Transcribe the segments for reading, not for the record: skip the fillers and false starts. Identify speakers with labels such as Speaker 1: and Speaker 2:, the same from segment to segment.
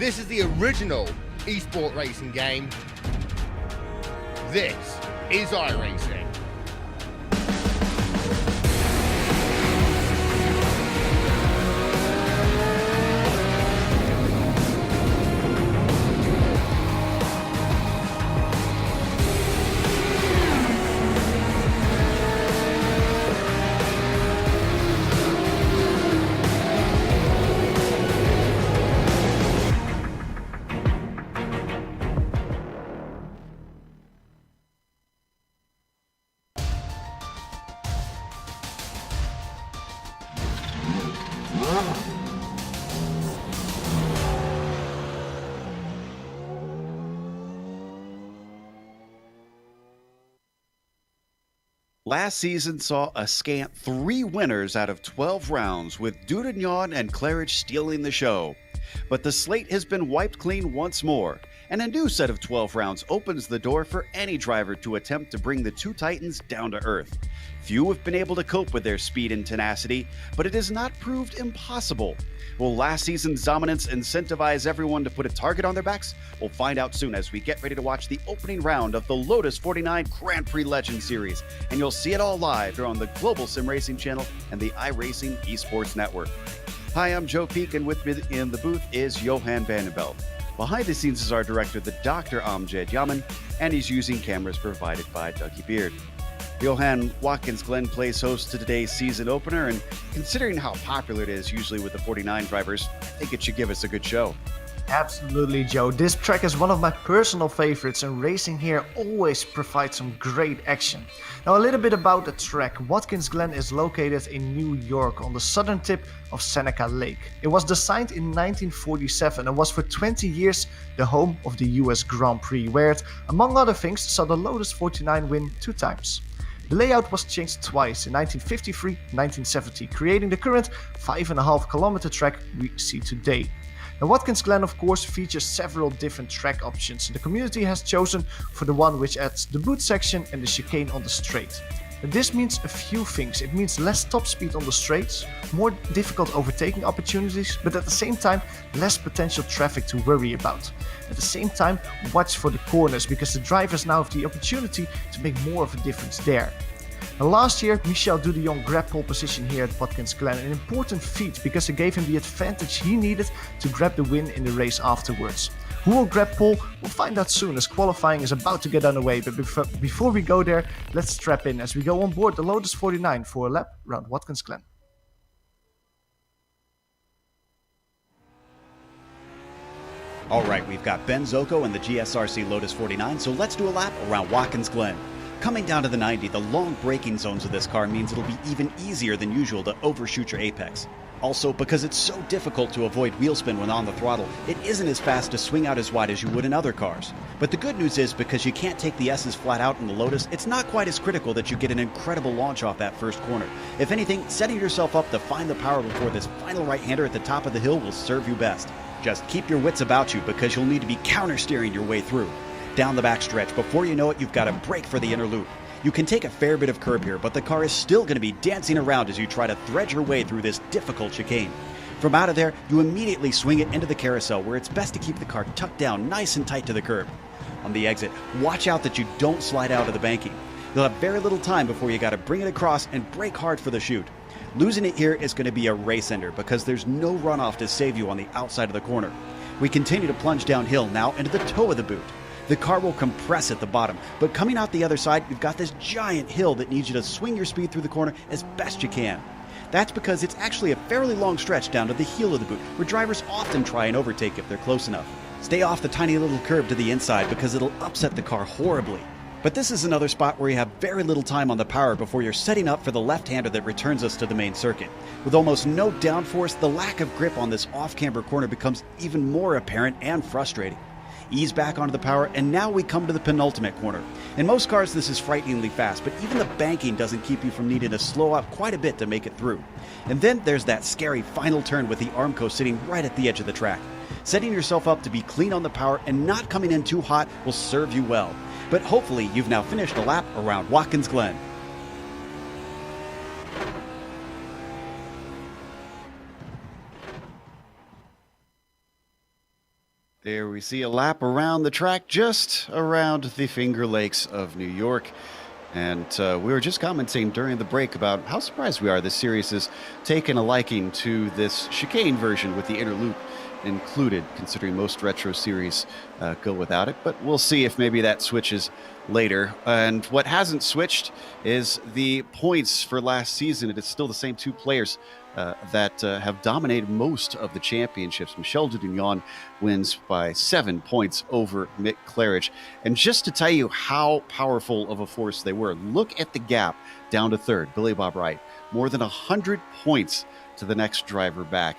Speaker 1: This is the original esport racing game. This is iRacing.
Speaker 2: Last season saw a scant 3 winners out of 12 rounds, with Dudagnon and Claridge stealing the show. But the slate has been wiped clean once more, and a new set of 12 rounds opens the door for any driver to attempt to bring the two titans down to earth. Few have been able to cope with their speed and tenacity, but it has not proved impossible. Will last season's dominance incentivize everyone to put a target on their backs? We'll find out soon as we get ready to watch the opening round of the Lotus 49 Grand Prix Legend Series, and you'll see it all live here on the Global SimRacing channel and the iRacing Esports Network. Hi, I'm Joe Peak, and with me in the booth is Johan Vandenbelt. Behind the scenes is our director, the Dr. Amjad Yaman, and he's using cameras provided by Dougie Beard. Johan, Watkins Glen plays host to today's season opener, and considering how popular it is usually with the 49 drivers, I think it should give us a good show.
Speaker 3: Absolutely, Joe. This track is one of my personal favorites, and racing here always provides some great action. Now, a little bit about the track. Watkins Glen is located in New York on the southern tip of Seneca Lake. It was designed in 1947 and was for 20 years the home of the US Grand Prix, where it, among other things, saw the Lotus 49 win 2 times. The layout was changed twice in 1953 and 1970, creating the current 5.5 kilometer track we see today. Now, Watkins Glen, of course, features several different track options, and the community has chosen for the one which adds the boot section and the chicane on the straight. Now, this means a few things. It means less top speed on the straights, more difficult overtaking opportunities, but at the same time, less potential traffic to worry about. At the same time, watch for the corners, because the drivers now have the opportunity to make more of a difference there. Now, last year, Michel Dudagnon grabbed pole position here at Watkins Glen, an important feat because it gave him the advantage he needed to grab the win in the race afterwards. Who will grab pole? We'll find out soon, as qualifying is about to get underway, but before we go there, let's strap in as we go on board the Lotus 49 for a lap around Watkins Glen.
Speaker 2: All right, we've got Ben Zocco and the GSRC Lotus 49, so let's do a lap around Watkins Glen. Coming down to the 90, the long braking zones of this car means it'll be even easier than usual to overshoot your apex. Also, because it's so difficult to avoid wheel spin when on the throttle, it isn't as fast to swing out as wide as you would in other cars. But the good news is, because you can't take the S's flat out in the Lotus, it's not quite as critical that you get an incredible launch off that first corner. If anything, setting yourself up to find the power before this final right-hander at the top of the hill will serve you best. Just keep your wits about you, because you'll need to be counter-steering your way through. Down the backstretch, before you know it, you've got to brake for the inner loop. You can take a fair bit of curb here, but the car is still going to be dancing around as you try to thread your way through this difficult chicane. From out of there, you immediately swing it into the carousel, where it's best to keep the car tucked down nice and tight to the curb. On the exit, watch out that you don't slide out of the banking. You'll have very little time before you got to bring it across and brake hard for the chute. Losing it here is going to be a race ender, because there's no runoff to save you on the outside of the corner. We continue to plunge downhill now into the toe of the boot. The car will compress at the bottom, but coming out the other side, you've got this giant hill that needs you to swing your speed through the corner as best you can. That's because it's actually a fairly long stretch down to the heel of the boot, where drivers often try and overtake if they're close enough. Stay off the tiny little curve to the inside, because it'll upset the car horribly. But this is another spot where you have very little time on the power before you're setting up for the left-hander that returns us to the main circuit. With almost no downforce, the lack of grip on this off-camber corner becomes even more apparent and frustrating. Ease back onto the power, and now we come to the penultimate corner. In most cars, this is frighteningly fast, but even the banking doesn't keep you from needing to slow up quite a bit to make it through. And then there's that scary final turn with the Armco sitting right at the edge of the track. Setting yourself up to be clean on the power and not coming in too hot will serve you well. But hopefully you've now finished a lap around Watkins Glen. There we see a lap around the track, just around the Finger Lakes of New York. And we were just commenting during the break about how surprised we are this series has taken a liking to this chicane version with the inner loop included, considering most retro series go without it. But we'll see if maybe that switches later. And what hasn't switched is the points for last season. It is still the same two players that have dominated most of the championships. Michel Dudignon wins by 7 points over Mick Claridge. And just to tell you how powerful of a force they were, look at the gap down to third. Billy Bob Wright, more than 100 points to the next driver back.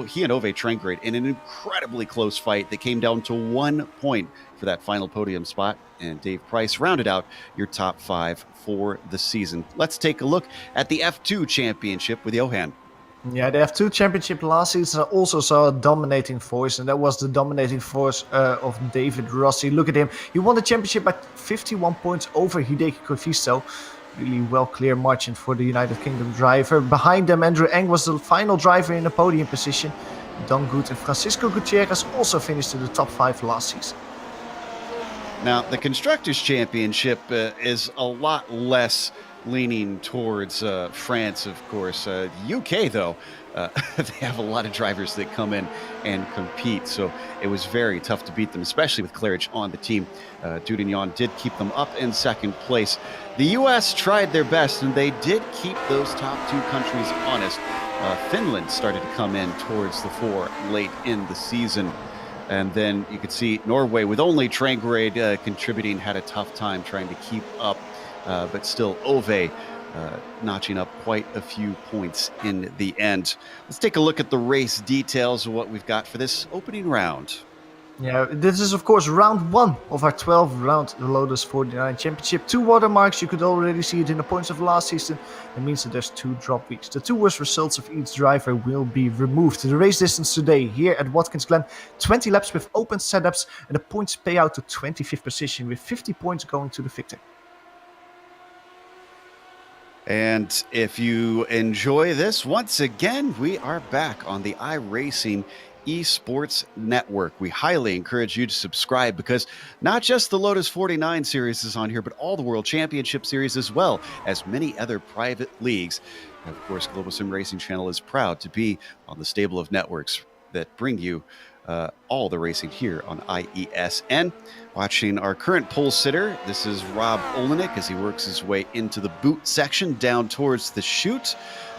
Speaker 2: He and Ove Trengrade in an incredibly close fight that came down to 1 point for that final podium spot. And Dave Price rounded out your top 5 for the season. Let's take a look at the F2 championship with Johan.
Speaker 3: Yeah, the F2 championship last season also saw a dominating force, and that was the dominating force of David Rossi. Look at him. He won the championship by 51 points over Hideki Koifisto. Really well clear margin for the United Kingdom driver. Behind them, Andrew Eng was the final driver in the podium position. Don Good and Francisco Gutierrez also finished in the top 5 last season.
Speaker 2: Now, the Constructors' Championship is a lot less leaning towards France, of course. UK, though, they have a lot of drivers that come in and compete, so it was very tough to beat them, especially with Claridge on the team. Dudignon did keep them up in second place. The US tried their best, and they did keep those top 2 countries honest. Finland started to come in towards the 4 late in the season. And then you could see Norway, with only Trangrade contributing, had a tough time trying to keep up. But still, Ove notching up quite a few points in the end. Let's take a look at the race details of what we've got for this opening round.
Speaker 3: Yeah, this is of course round 1 of our 12-round Lotus 49 Championship. 2 watermarks, you could already see it in the points of last season. It means that there's 2 drop weeks. The 2 worst results of each driver will be removed. The race distance today here at Watkins Glen, 20 laps with open setups, and the points pay out to 25th position, with 50 points going to the victor.
Speaker 2: And if you enjoy this, once again, we are back on the iRacing Esports Network. We highly encourage you to subscribe, because not just the Lotus 49 series is on here, but all the World Championship series, as well as many other private leagues. And of course, Global Sim Racing Channel is proud to be on the stable of networks that bring you all the racing here on IESN. Watching our current pole sitter, this is Rob Olenek as he works his way into the boot section down towards the chute.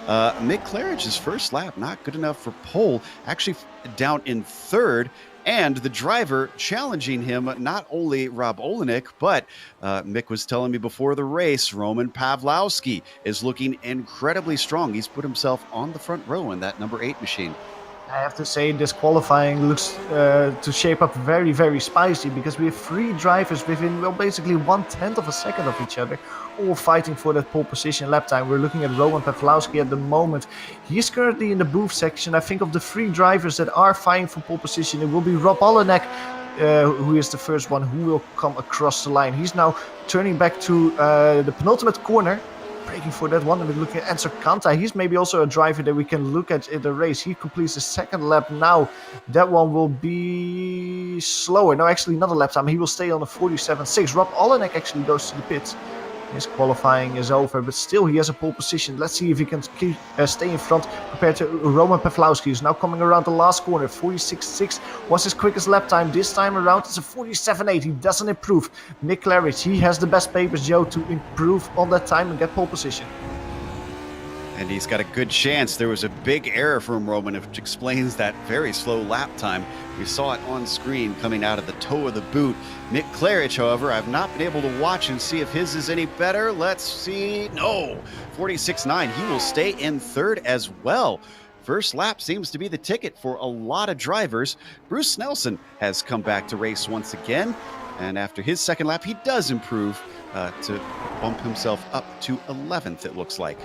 Speaker 2: Mick Claridge's first lap, not good enough for pole, actually down in third, and the driver challenging him, not only Rob Olenek, but Mick was telling me before the race, Roman Pawlowski is looking incredibly strong. He's put himself on the front row in that number 8 machine.
Speaker 3: I have to say, this qualifying looks to shape up very, very spicy, because we have 3 drivers within, well, basically 1/10 of a second of each other, all fighting for that pole position lap time. We're looking at Roman Pawlowski at the moment. He is currently in the booth section. I think of the 3 drivers that are fighting for pole position, it will be Rob Olenek, who is the first one who will come across the line. He's now turning back to the penultimate corner, breaking for that one. And we're looking at Enzo Kanta. He's maybe also a driver that we can look at in the race. He completes the second lap now. That one will be slower. No, actually not a lap time. He will stay on the 47.6. Rob Olenek actually goes to the pits. His qualifying is over, but still he has a pole position. Let's see if he can stay in front compared to Roman Pawlowski, who's now coming around the last corner. 46.6 was his quickest lap time. This time around it's a 47.8. He doesn't improve. Mick Claridge, he has the best papers, Joe, to improve on that time and get pole position.
Speaker 2: And he's got a good chance. There was a big error from Roman, which explains that very slow lap time. We saw it on screen coming out of the toe of the boot. Mick Claridge, however, I've not been able to watch and see if his is any better. Let's see. No, 46.9. He will stay in third as well. First lap seems to be the ticket for a lot of drivers. Bruce Nelson has come back to race once again. And after his second lap, he does improve to bump himself up to 11th, it looks like.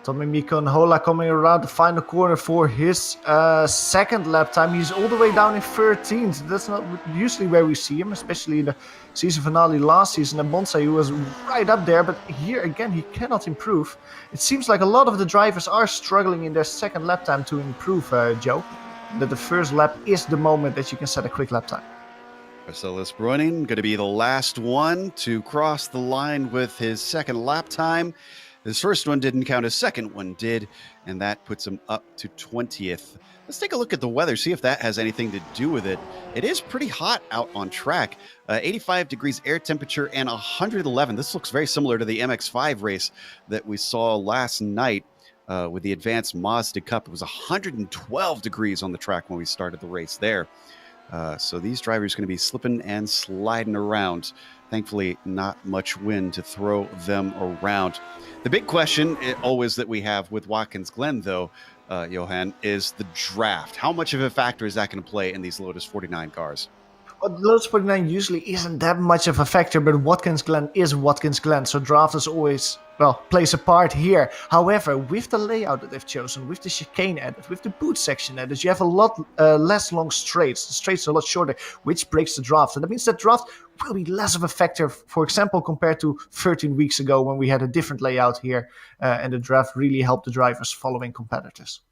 Speaker 3: Tommy Mikonhola coming around the final corner for his second lap time. He's all the way down in 13th. That's not usually where we see him, especially in the season finale last season. And Monza, he was right up there, but here again, he cannot improve. It seems like a lot of the drivers are struggling in their second lap time to improve, Joe. that the first lap is the moment that you can set a quick lap time.
Speaker 2: Marcellus Bruning going to be the last one to cross the line with his second lap time. His first one didn't count, his second one did, and that puts him up to 20th. Let's take a look at the weather, see if that has anything to do with it. It is pretty hot out on track. 85 degrees air temperature and 111. This looks very similar to the MX-5 race that we saw last night with the Advanced Mazda Cup. It was 112 degrees on the track when we started the race there. So these drivers are going to be slipping and sliding around. Thankfully, not much wind to throw them around. The big question always that we have with Watkins Glen, though, Johan, is the draft. How much of a factor is that going to play in these Lotus 49 cars?
Speaker 3: Well, Lotus 49 usually isn't that much of a factor, but Watkins Glen is Watkins Glen, so draft is always, well, plays a part here. However, with the layout that they've chosen, with the chicane added, with the boot section added, you have a lot less long straights. The straights are a lot shorter, which breaks the draft. And that means that draft will be less of a factor, for example, compared to 13 weeks ago when we had a different layout here, and the draft really helped the drivers following competitors.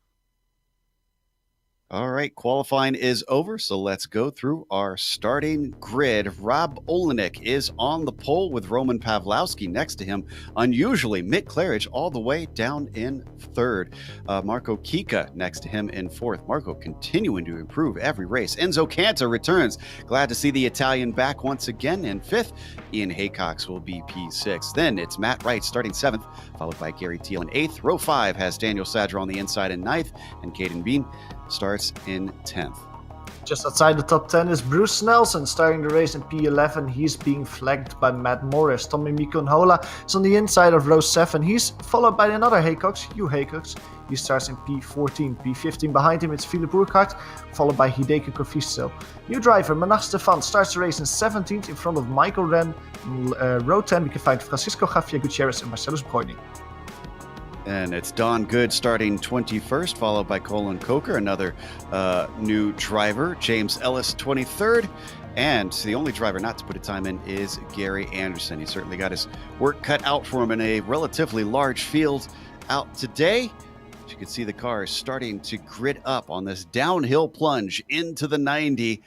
Speaker 2: All right, qualifying is over, so let's go through our starting grid. Rob Olenek is on the pole with Roman Pawlowski next to him. Unusually, Mick Claridge all the way down in third. Marco Kika next to him in fourth. Marco continuing to improve every race. Enzo Cantor returns. Glad to see the Italian back once again in fifth. Ian Haycox will be P6. Then it's Matt Wright starting seventh, followed by Gary Teal in eighth. Row 5 has Daniel Sadler on the inside in ninth, and Caden Bean starts in 10th.
Speaker 3: Just outside the top 10 is Bruce Nelson starting the race in P11. He's being flanked by Matt Morris. Tommy Mikonhola is on the inside of row 7. He's followed by another Haycox, Hugh Haycox. He starts in P14. P15 behind him it's Philippe Burkhardt, followed by Hideki Kofisto. New driver Manach Stefan starts the race in 17th in front of Michael Ren. Row 10 we can find Francisco Javier Gutierrez and Marcellus Bruning.
Speaker 2: And it's Don Good starting 21st, followed by Colin Coker, another new driver. James Ellis 23rd. And the only driver not to put a time in is Gary Anderson. He certainly got his work cut out for him in a relatively large field out today. As you can see, the car is starting to grid up on this downhill plunge into the 90.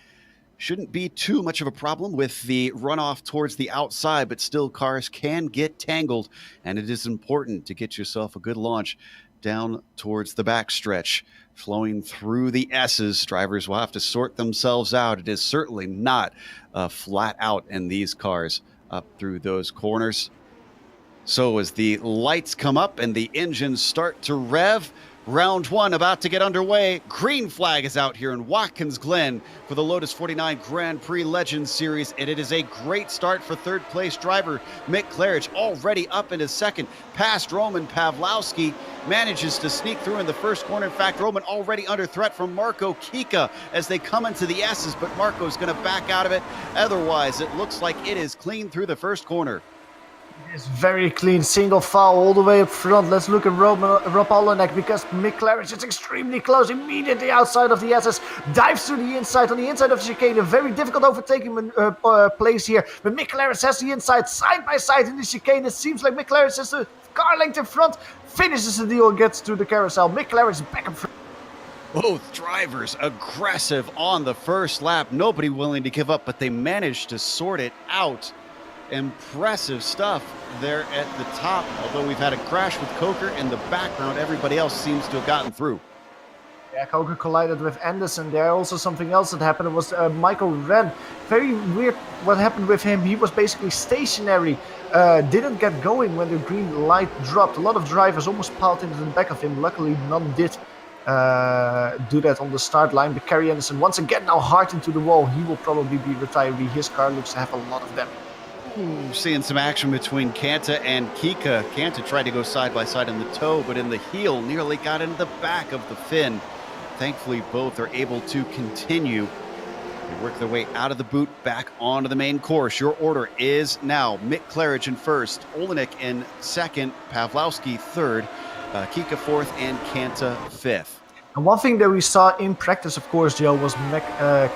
Speaker 2: Shouldn't be too much of a problem with the runoff towards the outside, but still cars can get tangled, and it is important to get yourself a good launch down towards the backstretch. Flowing through the S's, drivers will have to sort themselves out. It is certainly not flat out in these cars up through those corners. So as the lights come up and the engines start to rev, round 1 about to get underway. Green flag is out here in Watkins Glen for the Lotus 49 Grand Prix Legends Series, and it is a great start for third place driver Mick Claridge, already up into second, past Roman Pawlowski, manages to sneak through in the first corner. In fact, Roman already under threat from Marco Kika as they come into the S's, but Marco's going to back out of it. Otherwise, it looks like it is clean through the first corner.
Speaker 3: It's very clean, single foul all the way up front. Let's look at Rob Olenek because Mick Claridge is extremely close, immediately outside of the SS, dives to the inside, on the inside of the chicane. A very difficult overtaking place here, but Mick Claridge has the inside, side by side in the chicane. It seems like Mick Claridge has the car length in front, finishes the deal and gets to the carousel. Mick Claridge back in front.
Speaker 2: Both drivers aggressive on the first lap, nobody willing to give up, but they managed to sort it out. Impressive stuff there at the top. Although we've had a crash with Coker in the background, everybody else seems to have gotten through.
Speaker 3: Yeah, Coker collided with Anderson there. Also something else that happened, it was Michael Ren. Very weird what happened with him. He was basically stationary, didn't get going when the green light dropped. A lot of drivers almost piled into the back of him. Luckily none did do that on the start line. But Kerry Anderson once again now hard into the wall. He will probably be retiree. His car looks to have a lot of them.
Speaker 2: Seeing some action between Kanta and Kika. Kanta tried to go side by side in the toe, but in the heel nearly got into the back of the fin. Thankfully, both are able to continue. They work their way out of the boot, back onto the main course. Your order is now Mick Claridge in first, Olenek in second, Pawlowski third, Kika fourth, and Kanta fifth.
Speaker 3: And one thing that we saw in practice, of course, Joe, was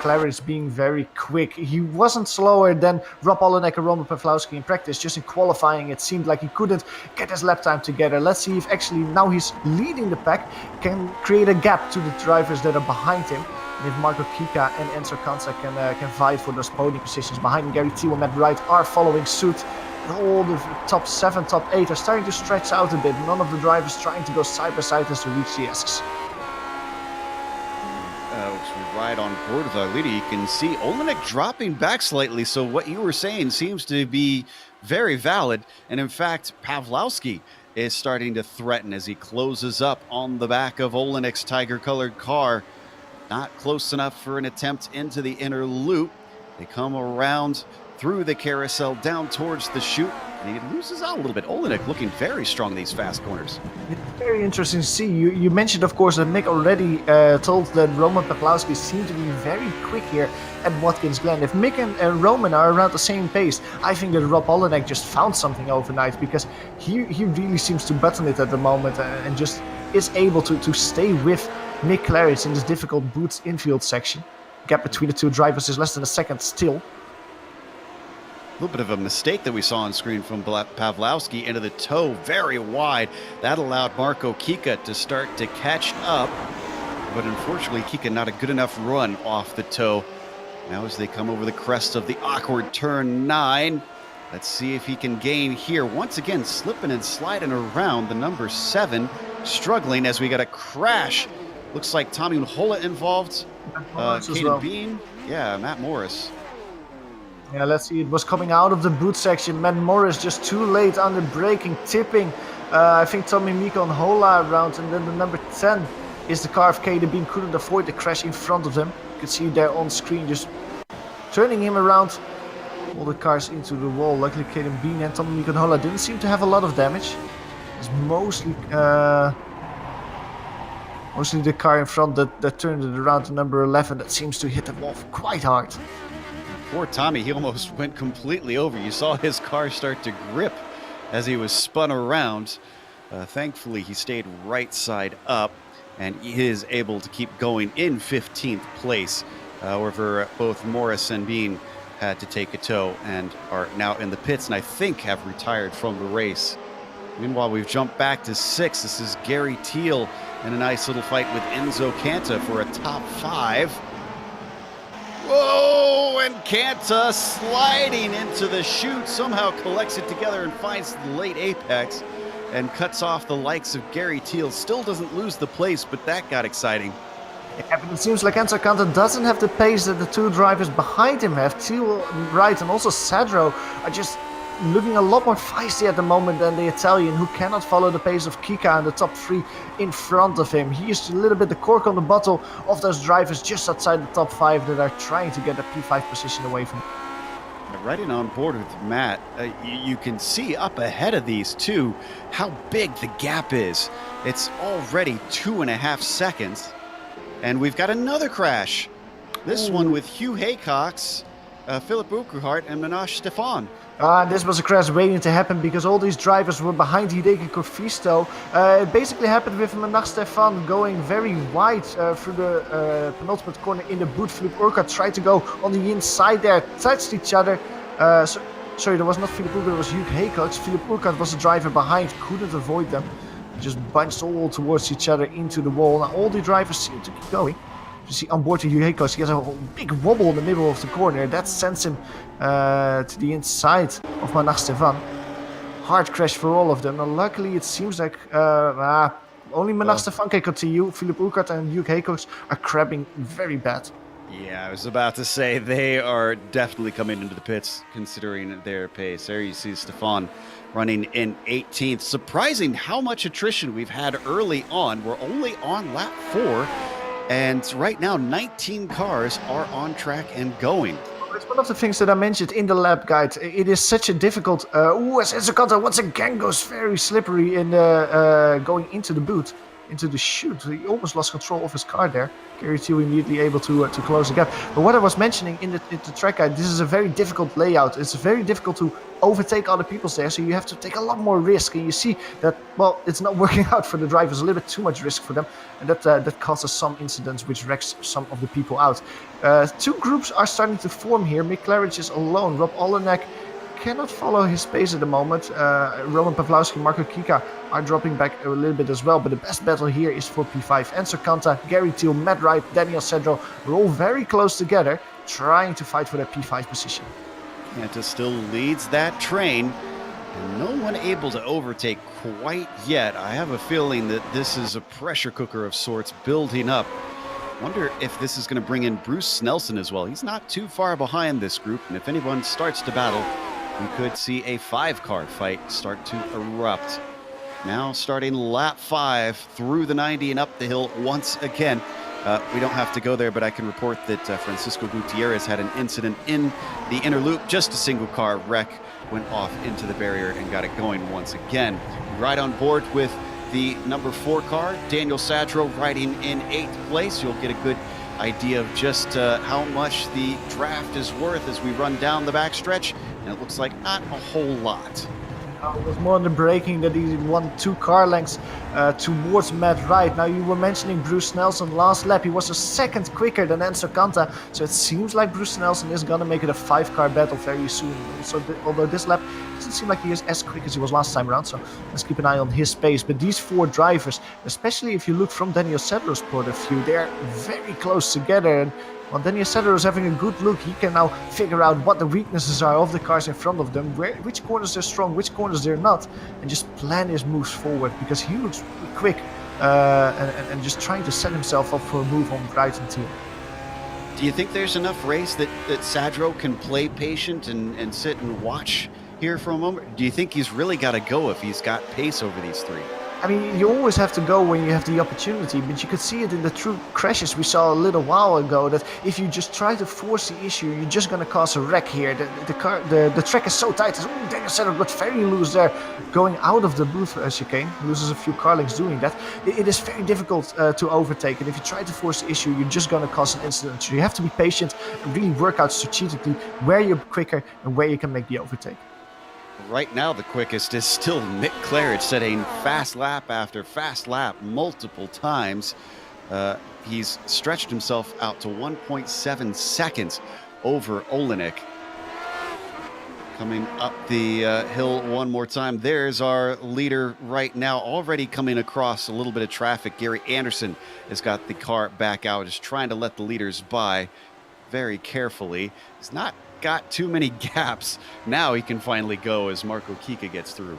Speaker 3: Clarence being very quick. He wasn't slower than Rob Olenek and Roman Pawlowski in practice. Just in qualifying, it seemed like he couldn't get his lap time together. Let's see if actually now he's leading the pack, can create a gap to the drivers that are behind him. And if Marco Kika and Enzo Kansa can fight for those podium positions behind him, Gary Thiel and Matt Wright are following suit. And all the top 7, top 8 are starting to stretch out a bit. None of the drivers trying to go side by side as to reach the Esks.
Speaker 2: As we ride on board with our leader, you can see Olenek dropping back slightly, so what you were saying seems to be very valid. And in fact, Pawlowski is starting to threaten as he closes up on the back of Olenek's tiger-colored car. Not close enough for an attempt into the inner loop. They come around through the carousel down towards the chute, and he loses out a little bit. Olenek looking very strong in these fast corners.
Speaker 3: It's very interesting to see. You mentioned, of course, that Mick already told that Roman Pawlowski seemed to be very quick here at Watkins Glen. If Mick and Roman are around the same pace, I think that Rob Olenek just found something overnight, because he really seems to button it at the moment and just is able to stay with Mick Claridge in this difficult boots infield section. Gap between the two drivers is less than a second still.
Speaker 2: A little bit of a mistake that we saw on screen from Pawlowski into the toe, very wide. That allowed Marco Kika to start to catch up, but unfortunately Kika not a good enough run off the toe. Now as they come over the crest of the awkward turn 9, let's see if he can gain here. Once again, slipping and sliding around the number 7, struggling as we got a crash. Looks like Tommy Unhola involved. Caden Bean, yeah, Matt Morris.
Speaker 3: Yeah, let's see. It was coming out of the boot section. Matt Morris just too late under braking, tipping. I think Tommy Miko and Hola around, and then the number 10 is the car of Caden Bean. Couldn't avoid the crash in front of them. You can see there on screen just turning him around. All the cars into the wall. Luckily, Caden Bean and Tommy Miko and Hola didn't seem to have a lot of damage. It's mostly the car in front that turned it around to number 11 that seems to hit the wall quite hard.
Speaker 2: Poor Tommy, he almost went completely over. You saw his car start to grip as he was spun around. Thankfully, he stayed right side up, and he is able to keep going in 15th place. However, both Morris and Bean had to take a tow and are now in the pits, and I think have retired from the race. Meanwhile, we've jumped back to 6. This is Gary Thiel in a nice little fight with Enzo Canta for a top 5. Whoa, and Canta sliding into the chute, somehow collects it together and finds the late apex and cuts off the likes of Gary Thiel. Still doesn't lose the place, but that got exciting.
Speaker 3: Yeah, but it seems like Enzo Canta doesn't have the pace that the two drivers behind him have. Thiel, Wright, and also Sadro are just looking a lot more feisty at the moment than the Italian, who cannot follow the pace of Kika and the top 3 in front of him. He is a little bit the cork on the bottle of those drivers just outside the top 5 that are trying to get the P5 position away from him.
Speaker 2: Riding on board with Matt, you can see up ahead of these two how big the gap is. It's already 2.5 seconds, and we've got another crash. This one with Hugh Haycox, Philippe Urquhart, and Manash Stefan.
Speaker 3: This was a crash waiting to happen because all these drivers were behind Hideki Corfisto. It basically happened with Manash Stefan going very wide through the penultimate corner in the boot. Philippe Urquhart tried to go on the inside there, touched each other. Sorry, that was not Philippe Urquhart, it was Hugh Haycox. Philippe Urquhart was the driver behind, couldn't avoid them. Just bunched all towards each other into the wall. Now all the drivers seem to keep going. You see on board to Hugh Haycox, he has a big wobble in the middle of the corner. That sends him to the inside of Manash Stefan. Hard crash for all of them. And luckily, it seems like only Manash Stefan can continue. Philippe Urquhart and Hugh Haycox are crabbing very bad.
Speaker 2: Yeah, I was about to say they are definitely coming into the pits considering their pace. There you see Stefan running in 18th. Surprising how much attrition we've had early on. We're only on lap 4. And right now, 19 cars are on track and going.
Speaker 3: It's one of the things that I mentioned in the lap guide. It is such a difficult... as Enzo Canta once again goes very slippery in going into the boot. into the chute. He almost lost control of his car there. Gary Thiel immediately able to close the gap. But what I was mentioning in the track guide, this is a very difficult layout. It's very difficult to overtake other people there, so you have to take a lot more risk. And you see that, well, it's not working out for the drivers. A little bit too much risk for them, and that causes some incidents which wrecks some of the people out. Two groups are starting to form here. Mick Claridge is alone. Rob Olenek cannot follow his pace at the moment. Roman Pawlowski, Marco Kika are dropping back a little bit as well, but the best battle here is for P5. Enzo Canta, Gary Thiel, Matt Wright, Daniel Cedro are all very close together, trying to fight for that P5 position.
Speaker 2: Canta still leads that train, and no one able to overtake quite yet. I have a feeling that this is a pressure cooker of sorts building up. Wonder if this is going to bring in Bruce Snelson as well. He's not too far behind this group, and if anyone starts to battle, we could see a 5-car fight start to erupt. Now starting lap 5 through the 90 and up the hill once again. We don't have to go there, but I can report that Francisco Gutierrez had an incident in the inner loop. Just a single car wreck, went off into the barrier and got it going once again. Right on board with the number 4 car, Daniel Sadro riding in 8th place. You'll get a good idea of just how much the draft is worth as we run down the backstretch, and it looks like not a whole lot.
Speaker 3: It was more on the braking that he won 2 car lengths towards Matt Wright. Now, you were mentioning Bruce Nelson last lap. He was a second quicker than Enzo Canta, so it seems like Bruce Nelson is going to make it a 5-car battle very soon. So, although this lap doesn't seem like he is as quick as he was last time around, so let's keep an eye on his pace. But these 4 drivers, especially if you look from Daniel Cedro's point of view, they're very close together. And while Daniel Cedro is having a good look, he can now figure out what the weaknesses are of the cars in front of them, which corners they're strong, which corners they're not, and just plan his moves forward, because he looks really quick and just trying to set himself up for a move on Wright and Thiel.
Speaker 2: Do you think there's enough race that Sadro can play patient and sit and watch here for a moment? Do you think he's really got to go if he's got pace over these 3?
Speaker 3: I mean, you always have to go when you have the opportunity, but you could see it in the true crashes we saw a little while ago, that if you just try to force the issue, you're just going to cause a wreck here. The track is so tight. Daniel Cedro got very loose there, going out of the booth chicane, loses a few car lengths doing that. It is very difficult to overtake, and if you try to force the issue, you're just going to cause an incident. So you have to be patient and really work out strategically where you're quicker and where you can make the overtake.
Speaker 2: Right now, the quickest is still Mick Claridge, setting fast lap after fast lap multiple times. He's stretched himself out to 1.7 seconds over Olenek. Coming up the hill one more time. There's our leader right now, already coming across a little bit of traffic. Gary Anderson has got the car back out, just trying to let the leaders by very carefully. He's not got too many gaps. Now he can finally go as Marco Kika gets through.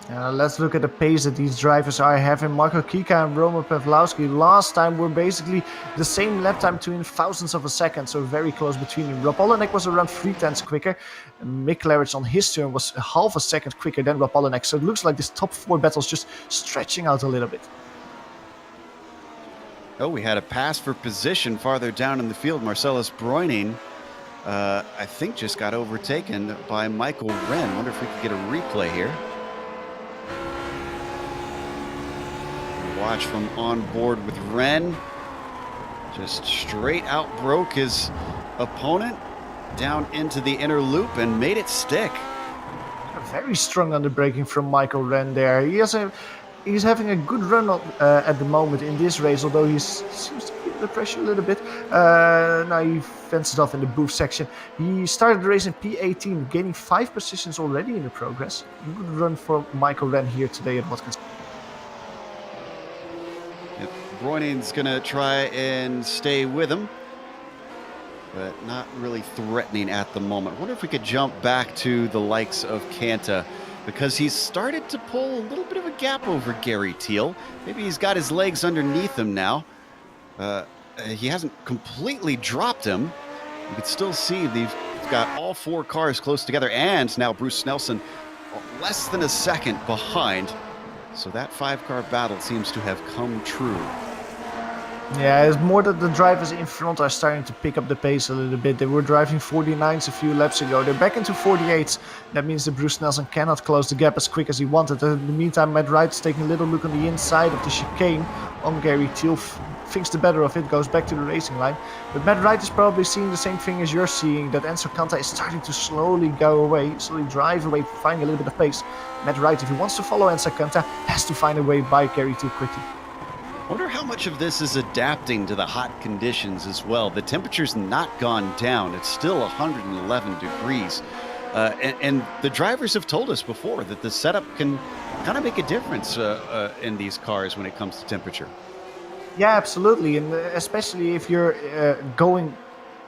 Speaker 3: Let's look at the pace that these drivers are having. Marco Kika and Roman Pawlowski last time were basically the same lap time, 2 thousandths of a second, so very close between them. Rob Olenek was around 3/10 quicker. Mick Claridge on his turn was half a second quicker than Rob Olenek, so it looks like this top 4 battle's just stretching out a little bit.
Speaker 2: Oh, we had a pass for position farther down in the field. Marcellus Breuning, I think, just got overtaken by Michael Wren. Wonder if we could get a replay here. Watch from on board with Wren. Just straight out broke his opponent down into the inner loop and made it stick.
Speaker 3: Very strong under braking from Michael Wren there. He's having a good run at the moment in this race, although he seems to feel the pressure a little bit. Now he fences off in the booth section. He started the race in P18, gaining 5 positions already in the progress. A good run for Michael Wren here today at Watkins.
Speaker 2: Yep. Breuning's going to try and stay with him, but not really threatening at the moment. I wonder if we could jump back to the likes of Canta, because he's started to pull a little bit of a gap over Gary Thiel. Maybe he's got his legs underneath him now. He hasn't completely dropped him. You can still see they've got all 4 cars close together, and now Bruce Snelson less than a second behind. So that 5-car battle seems to have come true.
Speaker 3: Yeah, it's more that the drivers in front are starting to pick up the pace a little bit. They were driving 49s a few laps ago. They're back into 48s. That means that Bruce Nelson cannot close the gap as quick as he wanted. In the meantime, Matt Wright is taking a little look on the inside of the chicane on Gary Thiel. Thinks the better of it, goes back to the racing line. But Matt Wright is probably seeing the same thing as you're seeing, that Enzo Canta is starting to slowly go away, slowly drive away, finding a little bit of pace. Matt Wright, if he wants to follow Enzo Canta, has to find a way by Gary Thiel quickly.
Speaker 2: I wonder how much of this is adapting to the hot conditions as well. The temperature's not gone down. It's still 111 degrees. And the drivers have told us before that the setup can kind of make a difference in these cars when it comes to temperature.
Speaker 3: Yeah, absolutely. And especially if you're going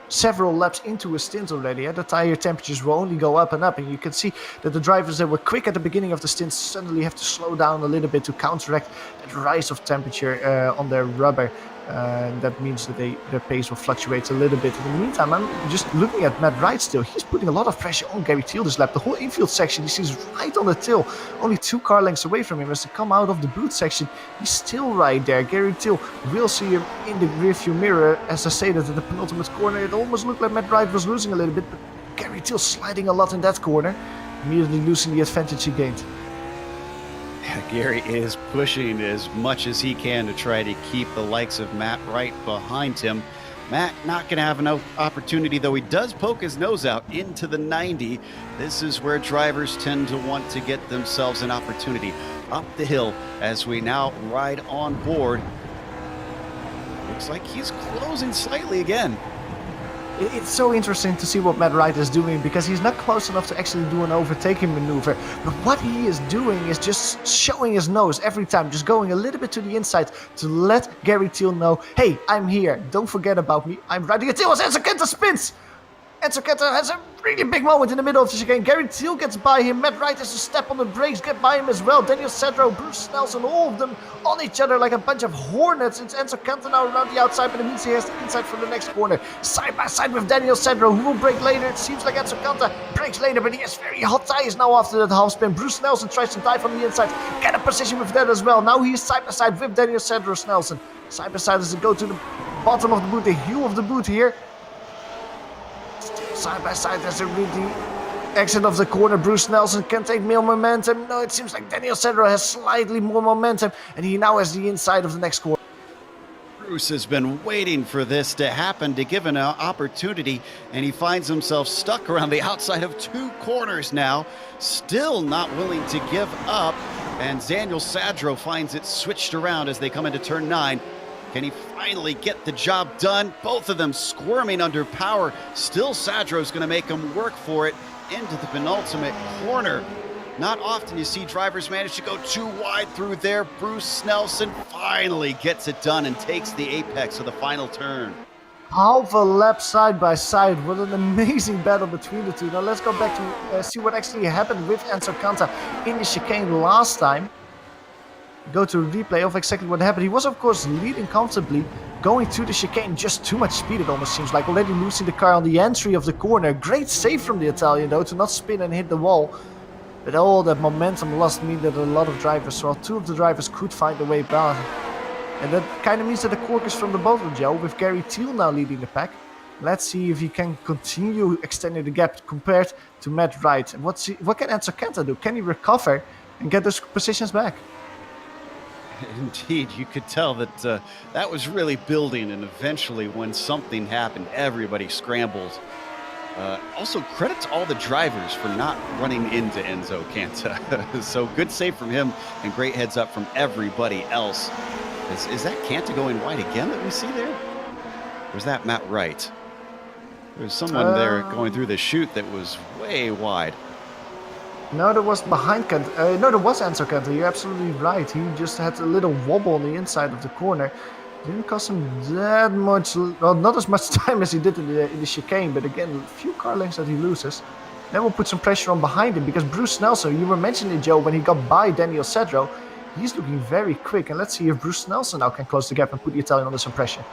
Speaker 3: several laps into a stint already, the tire temperatures will only go up and up, and you can see that the drivers that were quick at the beginning of the stint suddenly have to slow down a little bit to counteract that rise of temperature on their rubber. That means that their pace will fluctuate a little bit. In the meantime, I'm just looking at Matt Wright still. He's putting a lot of pressure on Gary Thiel this lap. The whole infield section, he sees right on the tail, only 2 car lengths away from him. As they come out of the boot section, he's still right there. Gary Thiel will see him in the rearview mirror. As I say that at the penultimate corner, it almost looked like Matt Wright was losing a little bit, but Gary Thiel sliding a lot in that corner, immediately losing the advantage he gained.
Speaker 2: Gary is pushing as much as he can to try to keep the likes of Matt Wright behind him. Matt not going to have an opportunity, though he does poke his nose out into the 90. This is where drivers tend to want to get themselves an opportunity up the hill as we now ride on board. Looks like he's closing slightly again.
Speaker 3: It's so interesting to see what Matt Wright is doing, because he's not close enough to actually do an overtaking maneuver. But what he is doing is just showing his nose every time, just going a little bit to the inside to let Gary Thiel know, hey, I'm here. Don't forget about me. I'm riding a Thiel as Enzo Canta spins. Enzo Canta has a really big moment in the middle of the chicane. Gary Thiel gets by him. Matt Wright has to step on the brakes, get by him as well. Daniel Cedro, Bruce Nelson, all of them on each other like a bunch of hornets. It's Enzo Canta now around the outside, but it means he has the inside for the next corner. Side by side with Daniel Cedro, who will brake later. It seems like Enzo Canta brakes later, but he has very hot tires now after that half spin. Bruce Nelson tries to dive on the inside, get a position with that as well. Now he is side by side with Daniel Cedro. Nelson side by side as they go to the bottom of the boot, the heel of the boot here. Side by side as they reach the exit of the corner. Bruce Nelson can take more momentum. No, it seems like Daniel Cedro has slightly more momentum, and he now has the inside of the next corner.
Speaker 2: Bruce has been waiting for this to happen, to give an opportunity, and he finds himself stuck around the outside of 2 corners now, still not willing to give up, and Daniel Cedro finds it switched around as they come into turn 9. Can he finally get the job done? Both of them squirming under power. Still, Cedro's going to make him work for it into the penultimate corner. Not often you see drivers manage to go too wide through there. Bruce Nelson finally gets it done and takes the apex of the final turn.
Speaker 3: Half a lap side by side. What an amazing battle between the two. Now let's go back to see what actually happened with Enzo Canta in the chicane last time. Go to a replay of exactly what happened. He was, of course, leading comfortably, going to the chicane, just too much speed, it almost seems like, already losing the car on the entry of the corner. Great save from the Italian, though, to not spin and hit the wall. But all that momentum lost mean that a lot of drivers, well, 2 of the drivers could find a way back. And that kind of means that the cork is from the bottom, Joe, with Gary Thiel now leading the pack. Let's see if he can continue extending the gap compared to Matt Wright. And what can Enzo Canta do? Can he recover and get those positions back?
Speaker 2: Indeed, you could tell that that was really building, and eventually when something happened, everybody scrambled. Also, credit to all the drivers for not running into Enzo Canta. So good save from him, and great heads up from everybody else. Is that Canta going wide again that we see there? Or is that Matt Wright? There's someone there going through the chute that was way wide.
Speaker 3: No, there was behind Canta. No, there was Enzo Canta. You're absolutely right. He just had a little wobble on the inside of the corner. Didn't cost him that much, well, not as much time as he did in the chicane, but again, a few car lengths that he loses. Then we'll put some pressure on behind him, because Bruce Nelson, you were mentioning, Joe, when he got by Daniel Cedro, he's looking very quick. And let's see if Bruce Nelson now can close the gap and put the Italian under some pressure.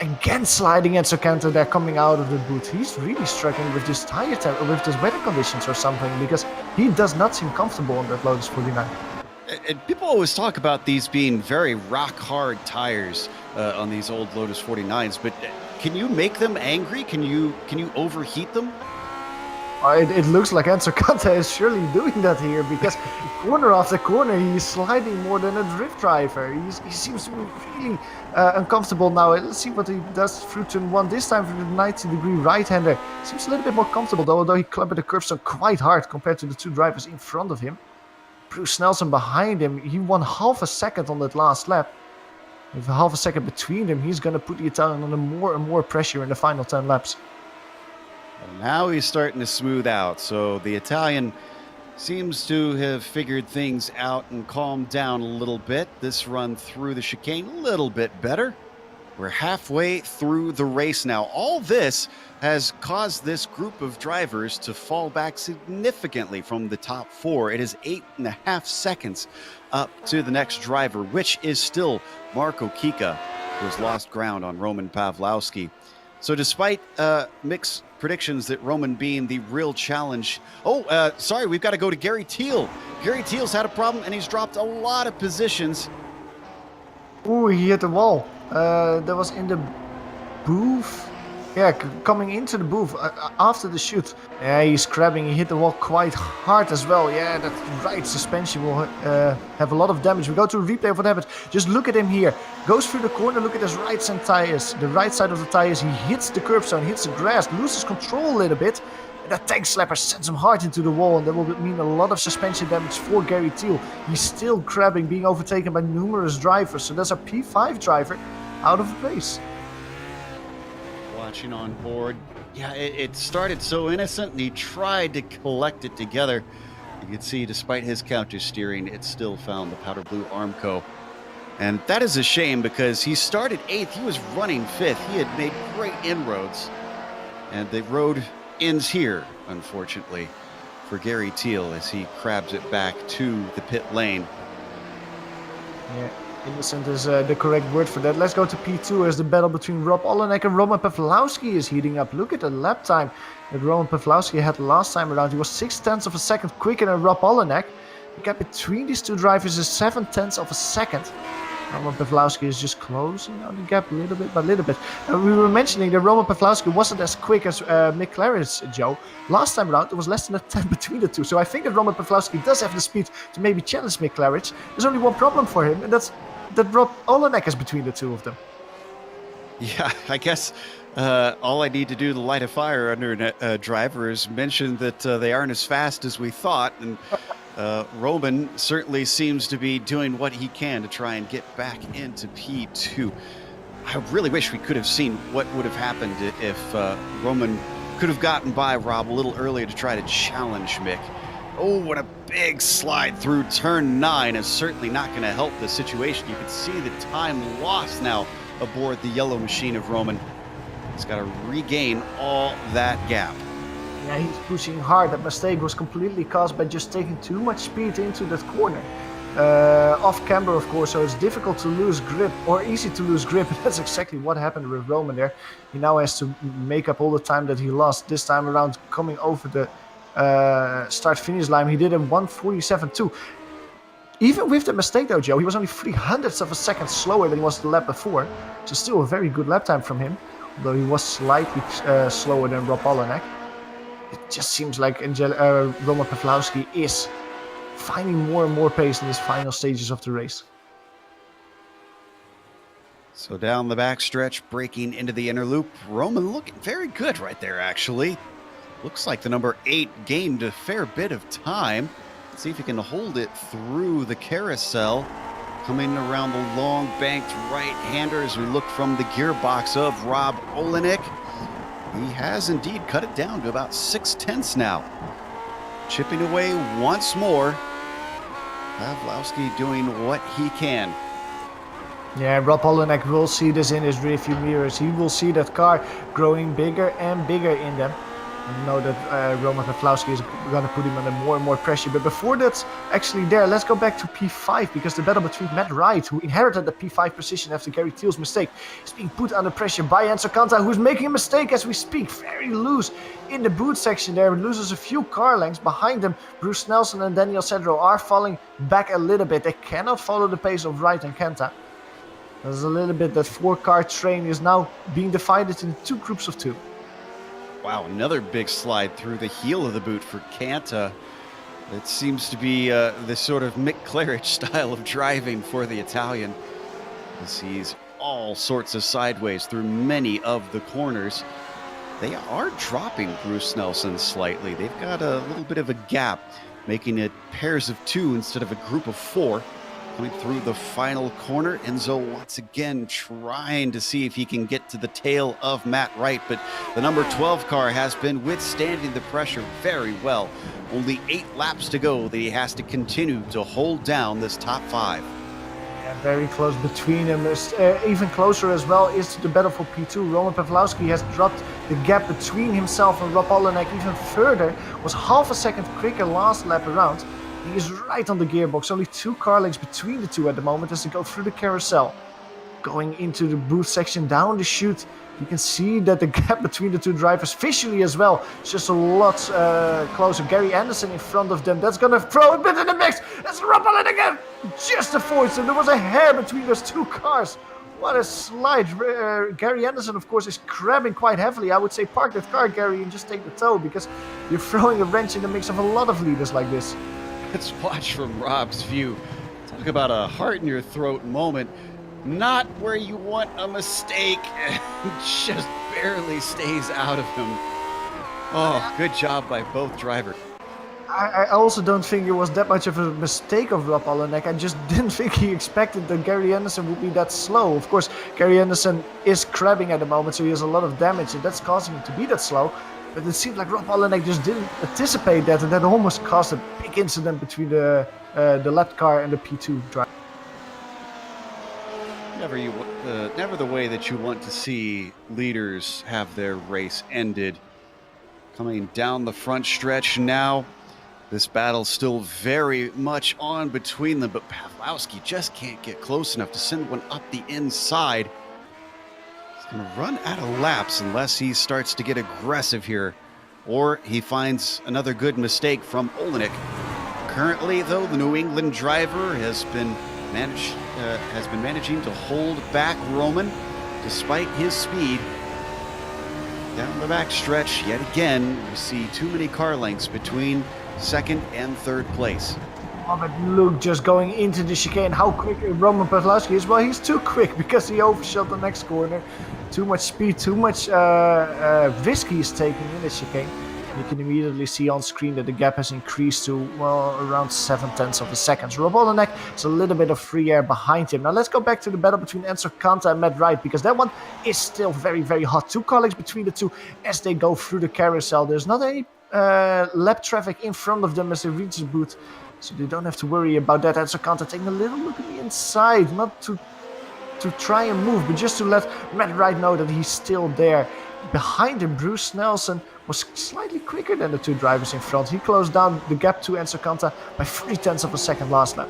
Speaker 3: Again, sliding Enzo Canta there, coming out of the boot. He's really struggling with this tire with this weather conditions or something, because he does not seem comfortable on that Lotus 49.
Speaker 2: And people always talk about these being very rock-hard tires on these old Lotus 49s, but can you make them angry? Can you overheat them?
Speaker 3: It looks like Enzo Kanta is surely doing that here because corner after corner he's sliding more than a drift driver. He seems to be really uncomfortable now. Let's see what he does through turn 1 this time through the 90-degree right-hander. Seems a little bit more comfortable though, although he clubbed the curbstone quite hard compared to the two drivers in front of him. Bruce Nelson behind him, he won half a second on that last lap. With half a second between them, he's going to put the Italian under more and more pressure in the final 10 laps.
Speaker 2: Well, now he's starting to smooth out, so the Italian seems to have figured things out and calmed down a little bit. This run through the chicane a little bit better. We're halfway through the race now. All this has caused this group of drivers to fall back significantly from the top 4. It is 8.5 seconds up to the next driver, which is still Marco Kika, who has lost ground on Roman Pawlowski. So despite mixed predictions that Roman being the real challenge... sorry, we've got to go to Gary Thiel. Gary Thiel's had a problem, and he's dropped a lot of positions.
Speaker 3: Ooh, he hit the wall. That was in the booth. Yeah, coming into the booth after the shoot. Yeah, he's crabbing. He hit the wall quite hard as well. Yeah, that right suspension will have a lot of damage. We go to a replay of what happened. Just look at him here. Goes through the corner. Look at his right side tires. The right side of the tires. He hits the curbstone, hits the grass, loses control a little bit. And that tank slapper sends him hard into the wall, and that will mean a lot of suspension damage for Gary Thiel. He's still crabbing, being overtaken by numerous drivers. So that's a P5 driver out of the race.
Speaker 2: Watching on board. Yeah, it started so innocent, and he tried to collect it together. You can see, despite his counter steering, it still found the powder blue Armco. And that is a shame because he started 8th. He was running 5th. He had made great inroads. And the road ends here, unfortunately, for Gary Thiel as he crabs it back to the pit lane.
Speaker 3: Yeah. Innocent is the correct word for that. Let's go to P2 as the battle between Rob Olenek and Roman Pawlowski is heating up. Look at the lap time that Roman Pawlowski had last time around. He was 0.6 of a second quicker than Rob Olenek. The gap between these two drivers is 0.7 of a second. Roman Pawlowski is just closing down the gap little bit by little bit. We were mentioning that Roman Pawlowski wasn't as quick as Mick Claridge, Joe. Last time around, there was less than a 10 between the two. So I think that Roman Pawlowski does have the speed to maybe challenge Mick Claridge. There's only one problem for him, and that's that Rob Olenek is between the two of them.
Speaker 2: Yeah, I guess all I need to do to light a fire under a driver is mention that they aren't as fast as we thought. And Roman certainly seems to be doing what he can to try and get back into P2. I really wish we could have seen what would have happened if Roman could have gotten by Rob a little earlier to try to challenge Mick. Oh, what a big slide through turn 9 is certainly not going to help the situation. You can see the time lost now aboard the yellow machine of Roman. He's got to regain all that gap.
Speaker 3: Yeah, he's pushing hard. That mistake was completely caused by just taking too much speed into that corner. Off camber, of course, so it's difficult to lose grip, or easy to lose grip. That's exactly what happened with Roman there. He now has to make up all the time that he lost. This time around, coming over the start-finish line, he did a 1:47.2. Even with the mistake though, Joe, he was only 0.03 of a second slower than he was the lap before. So still a very good lap time from him, although he was slightly slower than Rob Olenek. It just seems like Roman Pawlowski is finding more and more pace in his final stages of the race.
Speaker 2: So down the backstretch, breaking into the inner loop, Roman looking very good right there, actually. Looks like the number 8 gained a fair bit of time. Let's see if he can hold it through the carousel. Coming around the long banked right-hander as we look from the gearbox of Rob Olenek. He has indeed cut it down to about 0.6 now. Chipping away once more. Pawlowski doing what he can.
Speaker 3: Yeah, Rob Olenek will see this in his rearview mirrors. He will see that car growing bigger and bigger in them. I know that Roman Pawlowski is going to put him under more and more pressure. But before that's actually there, let's go back to P5, because the battle between Matt Wright, who inherited the P5 position after Gary Thiel's mistake, is being put under pressure by Enzo Canta, who's making a mistake as we speak. Very loose in the boot section there. Loses a few car lengths. Behind him, Bruce Nelson and Daniel Cedro are falling back a little bit. They cannot follow the pace of Wright and Canta. There's a little bit that 4-car train is now being divided into 2 groups of 2.
Speaker 2: Wow, another big slide through the heel of the boot for Canta. It seems to be this sort of Mick Claridge style of driving for the Italian. He sees all sorts of sideways through many of the corners. They are dropping Bruce Nelson slightly. They've got a little bit of a gap, making it pairs of 2 instead of a group of 4. Coming through the final corner, Enzo once again trying to see if he can get to the tail of Matt Wright, but the number 12 car has been withstanding the pressure very well. Only 8 laps to go that he has to continue to hold down this top 5.
Speaker 3: Yeah, very close between them. Even closer as well is the battle for P2. Roman Pawlowski has dropped the gap between himself and Rob Olenek even further. Was half a second quicker last lap around. He is right on the gearbox, only 2 car lengths between the 2 at the moment as they go through the carousel. Going into the booth section down the chute, you can see that the gap between the 2 drivers visually as well is just a lot closer. Gary Anderson in front of them, that's going to throw a bit in the mix. That's Rappelin again, just avoids them. There was a hair between those 2 cars. What a slide. Gary Anderson, of course, is crabbing quite heavily. I would say park that car, Gary, and just take the tow, because you're throwing a wrench in the mix of a lot of leaders like this.
Speaker 2: Let's watch from Rob's view. Talk about a heart in your throat moment. Not where you want a mistake. Just barely stays out of him. Oh, good job by both drivers.
Speaker 3: I also don't think it was that much of a mistake of Rob Olenek. I just didn't think he expected that Gary Anderson would be that slow. Of course, Gary Anderson is crabbing at the moment, so he has a lot of damage, and that's causing him to be that slow. But it seems like Rob Olenek just didn't anticipate that, and that almost caused a big incident between the lap car and the P2 driver.
Speaker 2: Never the way that you want to see leaders have their race ended. Coming down the front stretch now. This battle's still very much on between them, but Pawlowski just can't get close enough to send one up the inside. He's going to run out of laps unless he starts to get aggressive here, or he finds another good mistake from Olenek. Currently, though, the New England driver has been managing to hold back Roman despite his speed. Down the back stretch, yet again, we see too many car lengths between second and third place.
Speaker 3: Oh, but look, just going into the chicane, how quick Roman Pawlowski is. Well, he's too quick because he overshot the next corner. Too much speed, too much risk he's taking in the chicane. You can immediately see on screen that the gap has increased to, well, around 0.7 of a second. Rob Olenek is a little bit of free air behind him. Now let's go back to the battle between Enzo Canta and Matt Wright, because that one is still very, very hot. 2 car lengths between the 2 as they go through the carousel. There's not any lap traffic in front of them as they reach the booth, so they don't have to worry about that. Enzo Canta taking a little look at the inside, not to try and move, but just to let Matt Wright know that he's still there. Behind him, Bruce Nelson was slightly quicker than the 2 drivers in front. He closed down the gap to Enzo Canta by 0.3 of a second last lap.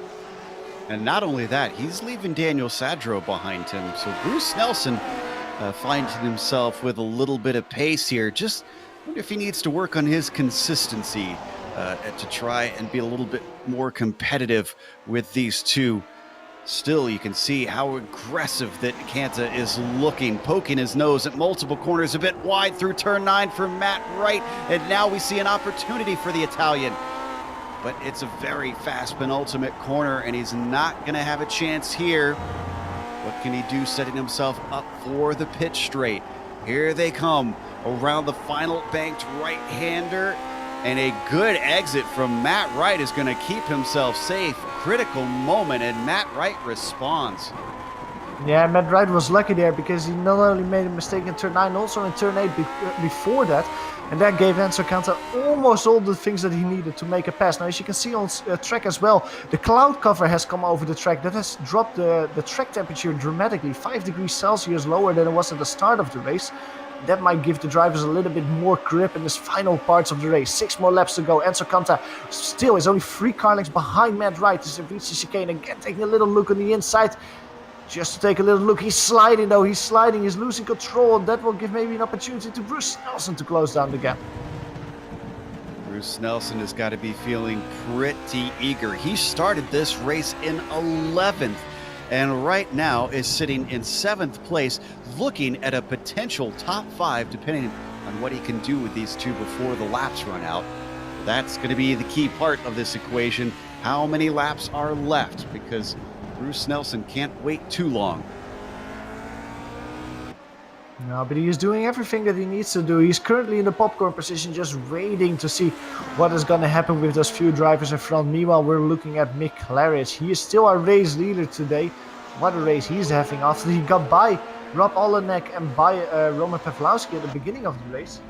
Speaker 2: And not only that, he's leaving Daniel Cedro behind him. So Bruce Nelson finding himself with a little bit of pace here. Just wonder if he needs to work on his consistency to try and be a little bit more competitive with these 2. Still, you can see how aggressive that Canta is looking, poking his nose at multiple corners, a bit wide through turn 9 for Matt Wright, and now we see an opportunity for the Italian. But it's a very fast penultimate corner, and he's not going to have a chance here. What can he do, setting himself up for the pit straight? Here they come around the final banked right-hander, and a good exit from Matt Wright is going to keep himself safe. Critical moment, and Matt Wright responds.
Speaker 3: Yeah, Matt Wright was lucky there because he not only made a mistake in turn 9, also in turn 8 before that. And that gave Enzo Canta almost all the things that he needed to make a pass. Now, as you can see on track as well, the cloud cover has come over the track. That has dropped the track temperature dramatically, 5 degrees Celsius lower than it was at the start of the race. That might give the drivers a little bit more grip in this final parts of the race. 6 more laps to go. Enzo Canta still is only 3 car lengths behind Matt Wright as he reaches the chicane. Again, taking a little look on the inside. Just to take a little look. He's sliding though. He's sliding. He's losing control. And that will give maybe an opportunity to Bruce Nelson to close down the gap.
Speaker 2: Bruce Nelson has got to be feeling pretty eager. He started this race in 11th. And right now is sitting in 7th place, looking at a potential top 5, depending on what he can do with these two before the laps run out. That's going to be the key part of this equation. How many laps are left? Because Bruce Nelson can't wait too long.
Speaker 3: No, but he is doing everything that he needs to do. He's currently in the popcorn position, just waiting to see what is going to happen with those few drivers in front. Meanwhile, we're looking at Mick Claridge. He is still our race leader today. What a race he's having after he got by Rob Olenek and by Roman Pavlowski at the beginning of the race.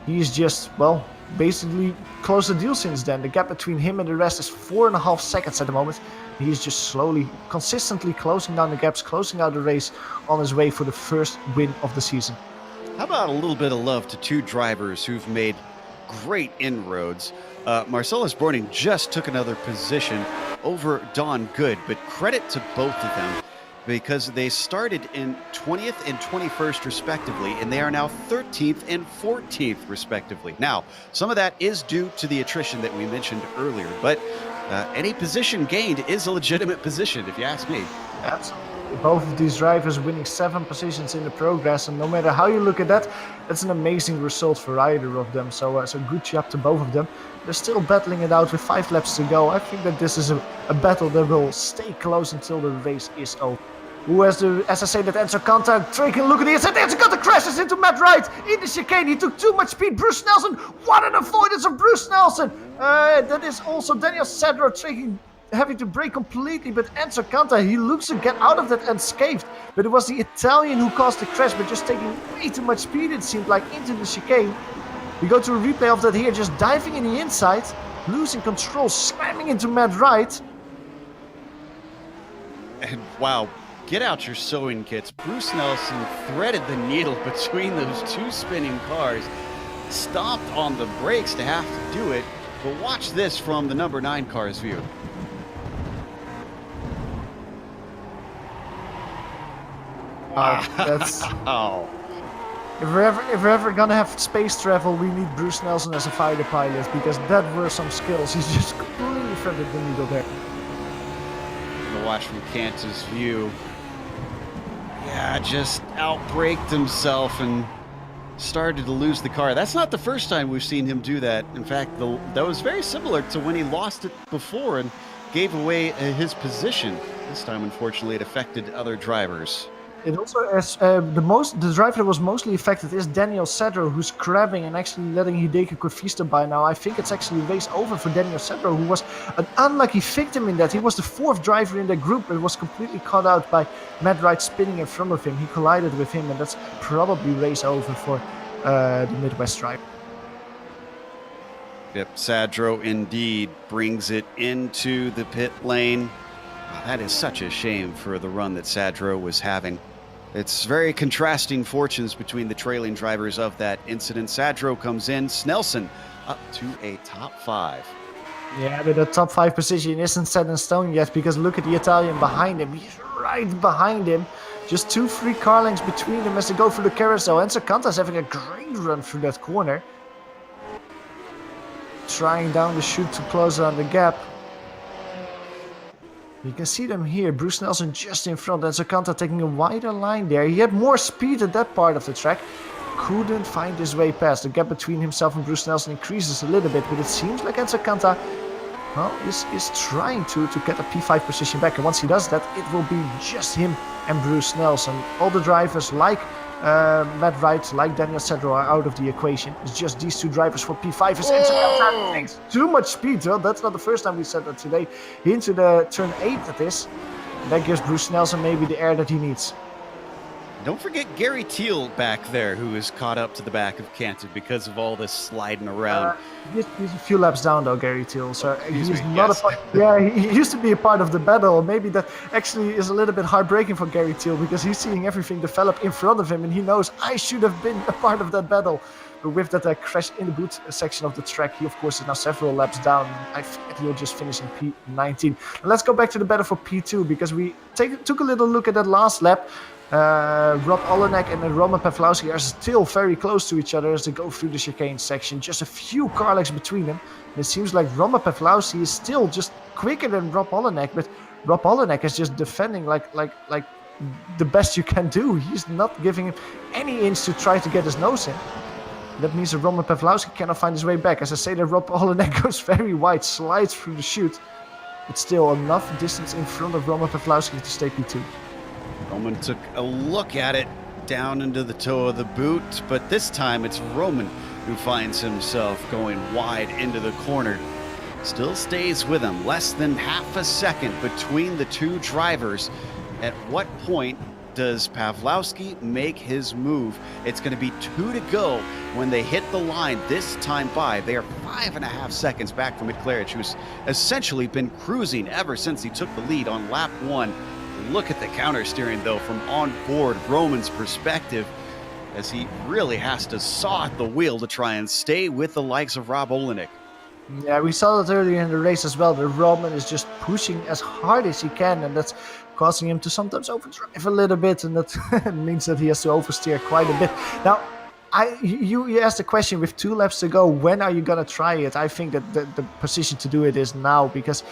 Speaker 3: He's just, well, basically closed the deal since then. The gap between him and the rest is 4.5 seconds at the moment. He's just slowly, consistently closing down the gaps, closing out the race on his way for the first win of the season.
Speaker 2: How about a little bit of love to two drivers who've made great inroads? Marcellus Borning just took another position over Don Good, but credit to both of them because they started in 20th and 21st respectively, and they are now 13th and 14th respectively. Now, some of that is due to the attrition that we mentioned earlier, but any position gained is a legitimate position, if you ask me.
Speaker 3: Absolutely. Both of these drivers winning 7 positions in the progress, and no matter how you look at that, that's an amazing result for either of them. So good job to both of them. They're still battling it out with 5 laps to go. I think that this is a battle that will stay close until the race is over. Who has the, as I say, that Enzo Canta taking a look at the inside. Enzo Canta crashes into Matt Wright in the chicane. He took too much speed. Bruce Nelson, what an avoidance of Bruce Nelson. That is also Daniel Sedro having to brake completely, but Enzo Canta, he looks to get out of that unscathed. But it was the Italian who caused the crash, but just taking way too much speed, it seemed like, into the chicane. We go to a replay of that here, just diving in the inside, losing control, slamming into Matt Wright.
Speaker 2: And wow, get out your sewing kits. Bruce Nelson threaded the needle between those two spinning cars, stomped on the brakes to have to do it, but watch this from the number 9 car's view.
Speaker 3: That's...
Speaker 2: Oh.
Speaker 3: If we're ever gonna have space travel, we need Bruce Nelson as a fighter pilot, because that were some skills. He's just completely threaded the needle there.
Speaker 2: To watch from Canta's view. Yeah, just outbraked himself and started to lose the car. That's not the first time we've seen him do that. In fact, that was very similar to when he lost it before and gave away his position. This time, unfortunately, it affected other drivers.
Speaker 3: It also is the driver that was mostly affected is Daniel Sedro, who's crabbing and actually letting Hideki Kurvista by now. I think it's actually race over for Daniel Sedro, who was an unlucky victim in that. He was the 4th driver in the group, but was completely caught out by Matt Wright spinning in front of him. He collided with him, and that's probably race over for the Midwest driver.
Speaker 2: Yep, Sadro indeed brings it into the pit lane. That is such a shame for the run that Sadro was having. It's very contrasting fortunes between the trailing drivers of that incident. Sadro comes in, Snelson up to a top 5.
Speaker 3: Yeah, but the top 5 position isn't set in stone yet, because look at the Italian behind him. He's right behind him. Just 2 free car lengths between them as they go through the carousel. Enzo Canta's having a great run through that corner. Trying down the chute to close down the gap. You can see them here, Bruce Nelson just in front, Enzo Canta taking a wider line there. He had more speed at that part of the track. Couldn't find his way past. The gap between himself and Bruce Nelson increases a little bit, but it seems like Enzo Canta, well, is trying to get a P5 position back. And once he does that, it will be just him and Bruce Nelson. All the drivers like Matt Wright, like Daniel Sedro, are out of the equation. It's just these 2 drivers for P5. Is Enzo Canta takes too much speed. Well, that's not the first time we said that today. Into the turn 8 that is. That gives Bruce Nelson maybe the air that he needs.
Speaker 2: Don't forget Gary Teal back there, who is caught up to the back of Canton because of all this sliding around.
Speaker 3: He's a few laps down though, Gary Teal. So he's not
Speaker 2: yes.
Speaker 3: a part. Yeah, he used to be a part of the battle. Maybe that actually is a little bit heartbreaking for Gary Teal because he's seeing everything develop in front of him, and he knows I should have been a part of that battle. But with that crash in the boot section of the track, he of course is now several laps down. I think he'll just finish in P19. And let's go back to the battle for P2 because we took a little look at that last lap. Rob Olenek and Roman Pawlowski are still very close to each other as they go through the chicane section. Just a few car lengths between them. And it seems like Roman Pawlowski is still just quicker than Rob Olenek, but Rob Olenek is just defending like the best you can do. He's not giving him any inch to try to get his nose in. That means that Roman Pawlowski cannot find his way back. As I say, that Rob Olenek goes very wide, slides through the chute, but still enough distance in front of Roman Pawlowski to stay P2.
Speaker 2: Roman took a look at it down into the toe of the boot, but this time it's Roman who finds himself going wide into the corner. Still stays with him, less than half a second between the two drivers. At what point does Pawlowski make his move? It's going to be 2 to go when they hit the line this time by. They are 5.5 seconds back from McClarich, who's essentially been cruising ever since he took the lead on lap 1. Look at the counter steering though from on board Roman's perspective, as he really has to saw at the wheel to try and stay with the likes of Rob Olenek.
Speaker 3: Yeah, we saw that earlier in the race as well. The Roman is just pushing as hard as he can, and that's causing him to sometimes overdrive a little bit, and that means that he has to oversteer quite a bit. Now, you asked the question with 2 laps to go, when are you going to try it? I think that the position to do it is now, because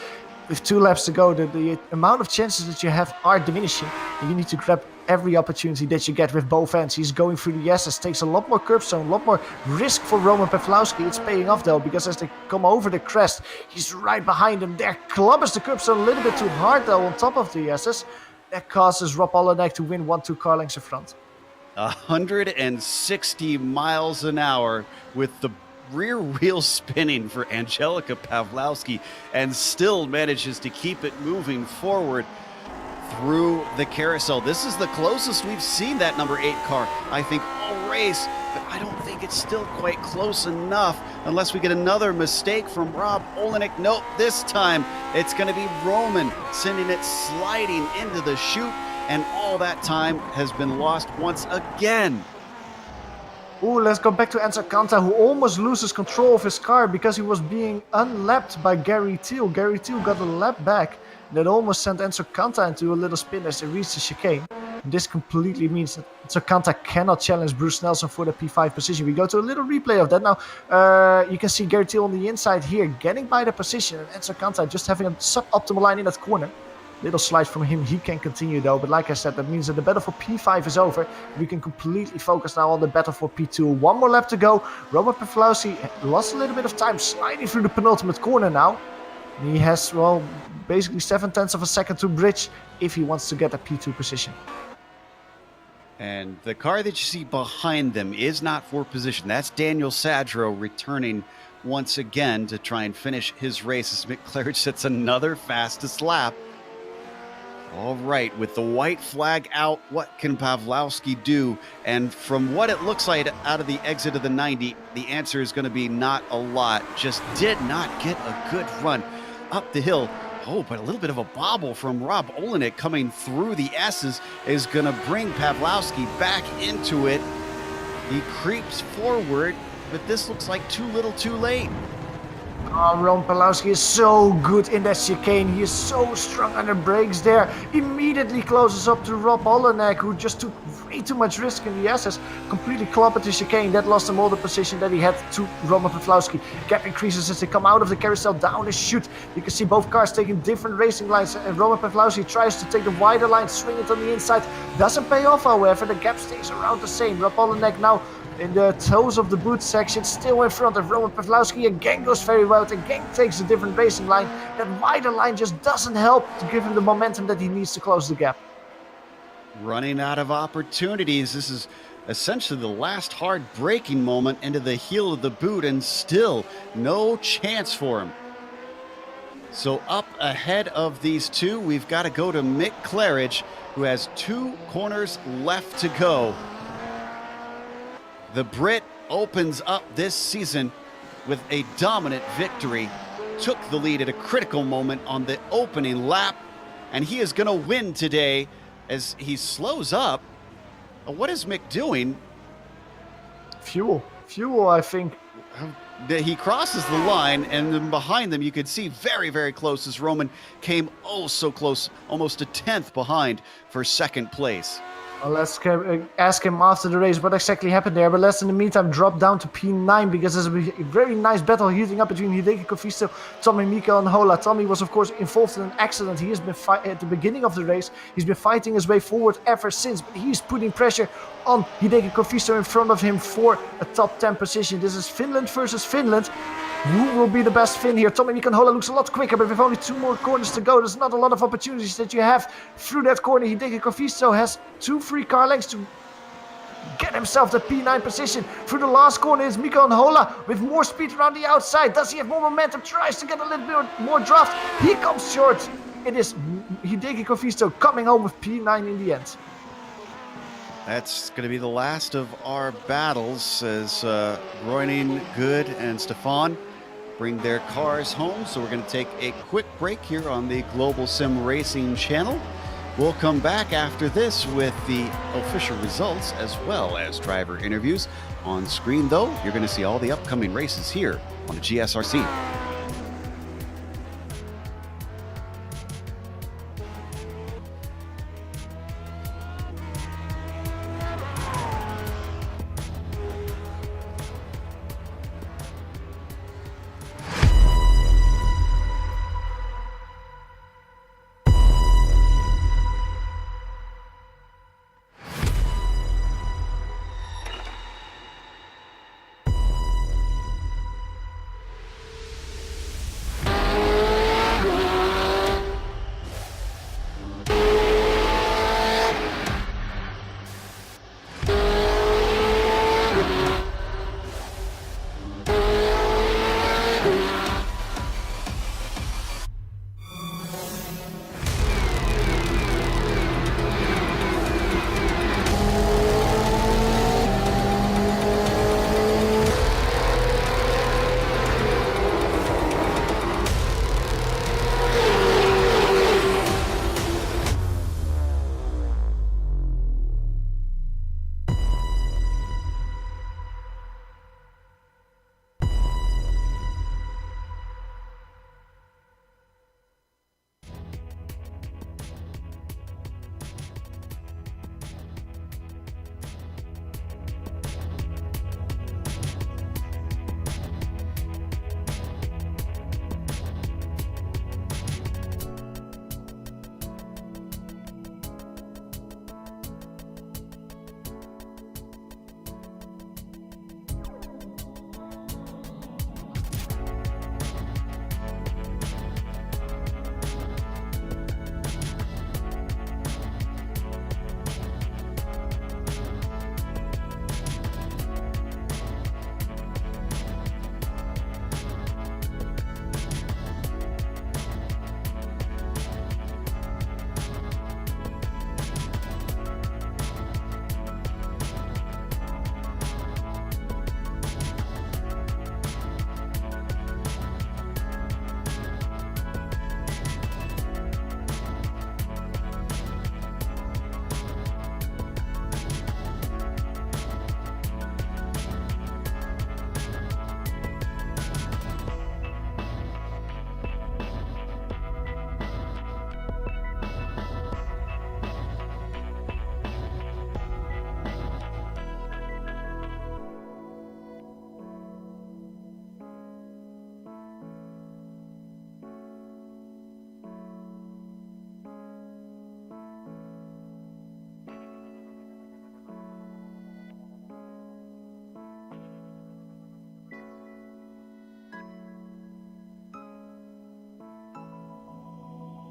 Speaker 3: with 2 laps to go, the amount of chances that you have are diminishing, and you need to grab every opportunity that you get with both ends. He's going through the S's, takes a lot more curb zone, a lot more risk for Roman Pawlowski. It's paying off though, because as they come over the crest, he's right behind him. There clubbers the curb zone a little bit too hard though on top of the S's. That causes Rob Olenek to win 1-2 car lengths in front.
Speaker 2: 160 miles an hour with the rear wheel spinning for Angelica Pawlowski, and still manages to keep it moving forward through the carousel. This is the closest we've seen that number 8 car, I think, all race, but I don't think it's still quite close enough unless we get another mistake from Rob Olenek. Nope, this time it's going to be Roman sending it sliding into the chute, and all that time has been lost once again.
Speaker 3: Ooh, let's go back to Enzo Canta, who almost loses control of his car because he was being unlapped by Gary Teal. Gary Teal got a lap back. That almost sent Enzo Canta into a little spin as they reached the chicane. This completely means that Enzo Canta cannot challenge Bruce Nelson for the P5 position. We go to a little replay of that now. You can see Gary Teal on the inside here, getting by the position, and Enzo Canta just having a suboptimal line in that corner. Little slide from him, he can continue though, but like I said, that means that the battle for P5 is over. We can completely focus now on the battle for P2. 1 more lap to go. Roman Pawlowski lost a little bit of time sliding through the penultimate corner now. And he has, well, basically 0.7 of a second to bridge if he wants to get a P2 position.
Speaker 2: And the car that you see behind them is not for position. That's Daniel Sadro returning once again to try and finish his race as McClarich sets another fastest lap. All right, with the white flag out, what can Pawlowski do? And from what it looks like out of the exit of the 90, the answer is going to be not a lot. Just did not get a good run up the hill. Oh, but a little bit of a bobble from Rob Olenek coming through the S's is going to bring Pawlowski back into it. He creeps forward, but this looks like too little too late.
Speaker 3: Oh, Roman Pawlowski is so good in that chicane. He is so strong under brakes there. Immediately closes up to Rob Olenek, who just took way too much risk in the S's. Completely clobbered the chicane. That lost him all the position that he had to Roman Pawlowski. Gap increases as they come out of the carousel down the chute. You can see both cars taking different racing lines. And Roman Pawlowski tries to take the wider line, swing it on the inside. Doesn't pay off, however. The gap stays around the same. Rob Olenek now in the toes of the boot section, still in front of Roman Pawlowski. Again goes very well. Again takes a different racing line. That wider line just doesn't help to give him the momentum that he needs to close the gap.
Speaker 2: Running out of opportunities. This is essentially the last hard braking moment into the heel of the boot, and still no chance for him. So up ahead of these two, we've got to go to Mick Claridge, who has 2 corners left to go. The Brit opens up this season with a dominant victory, took the lead at a critical moment on the opening lap, and he is going to win today as he slows up. What is Mick doing?
Speaker 3: Fuel, I think.
Speaker 2: He crosses the line, and then behind them you could see very, very close as Roman came oh so close, almost a 10th behind for 2nd place.
Speaker 3: Well, let's ask him after the race what exactly happened there. But let's in the meantime drop down to P9 because there's a very nice battle heating up between Hideki Kofisto, Tommy, Mika and Hola. Tommy was of course involved in an accident. He has been at the beginning of the race. He's been fighting his way forward ever since, but he's putting pressure on Hideki Kofisto in front of him for a top 10 position. This is Finland versus Finland. Who will be the best Finn here? Tommy Mikanhola looks a lot quicker, but with only 2 more corners to go, there's not a lot of opportunities that you have through that corner. Hideki Kofisto has 2 free car lengths to get himself the P9 position. Through the last corner is Mikanhola with more speed around the outside. Does he have more momentum? Tries to get a little bit more draft. He comes short. It is Hideki Kofisto coming home with P9 in the end.
Speaker 2: That's going to be the last of our battles as Roining, Good, and Stefan bring their cars home. So we're going to take a quick break here on the Global Sim Racing channel. We'll come back after this with the official results as well as driver interviews. On screen, though, you're going to see all the upcoming races here on the GSRC.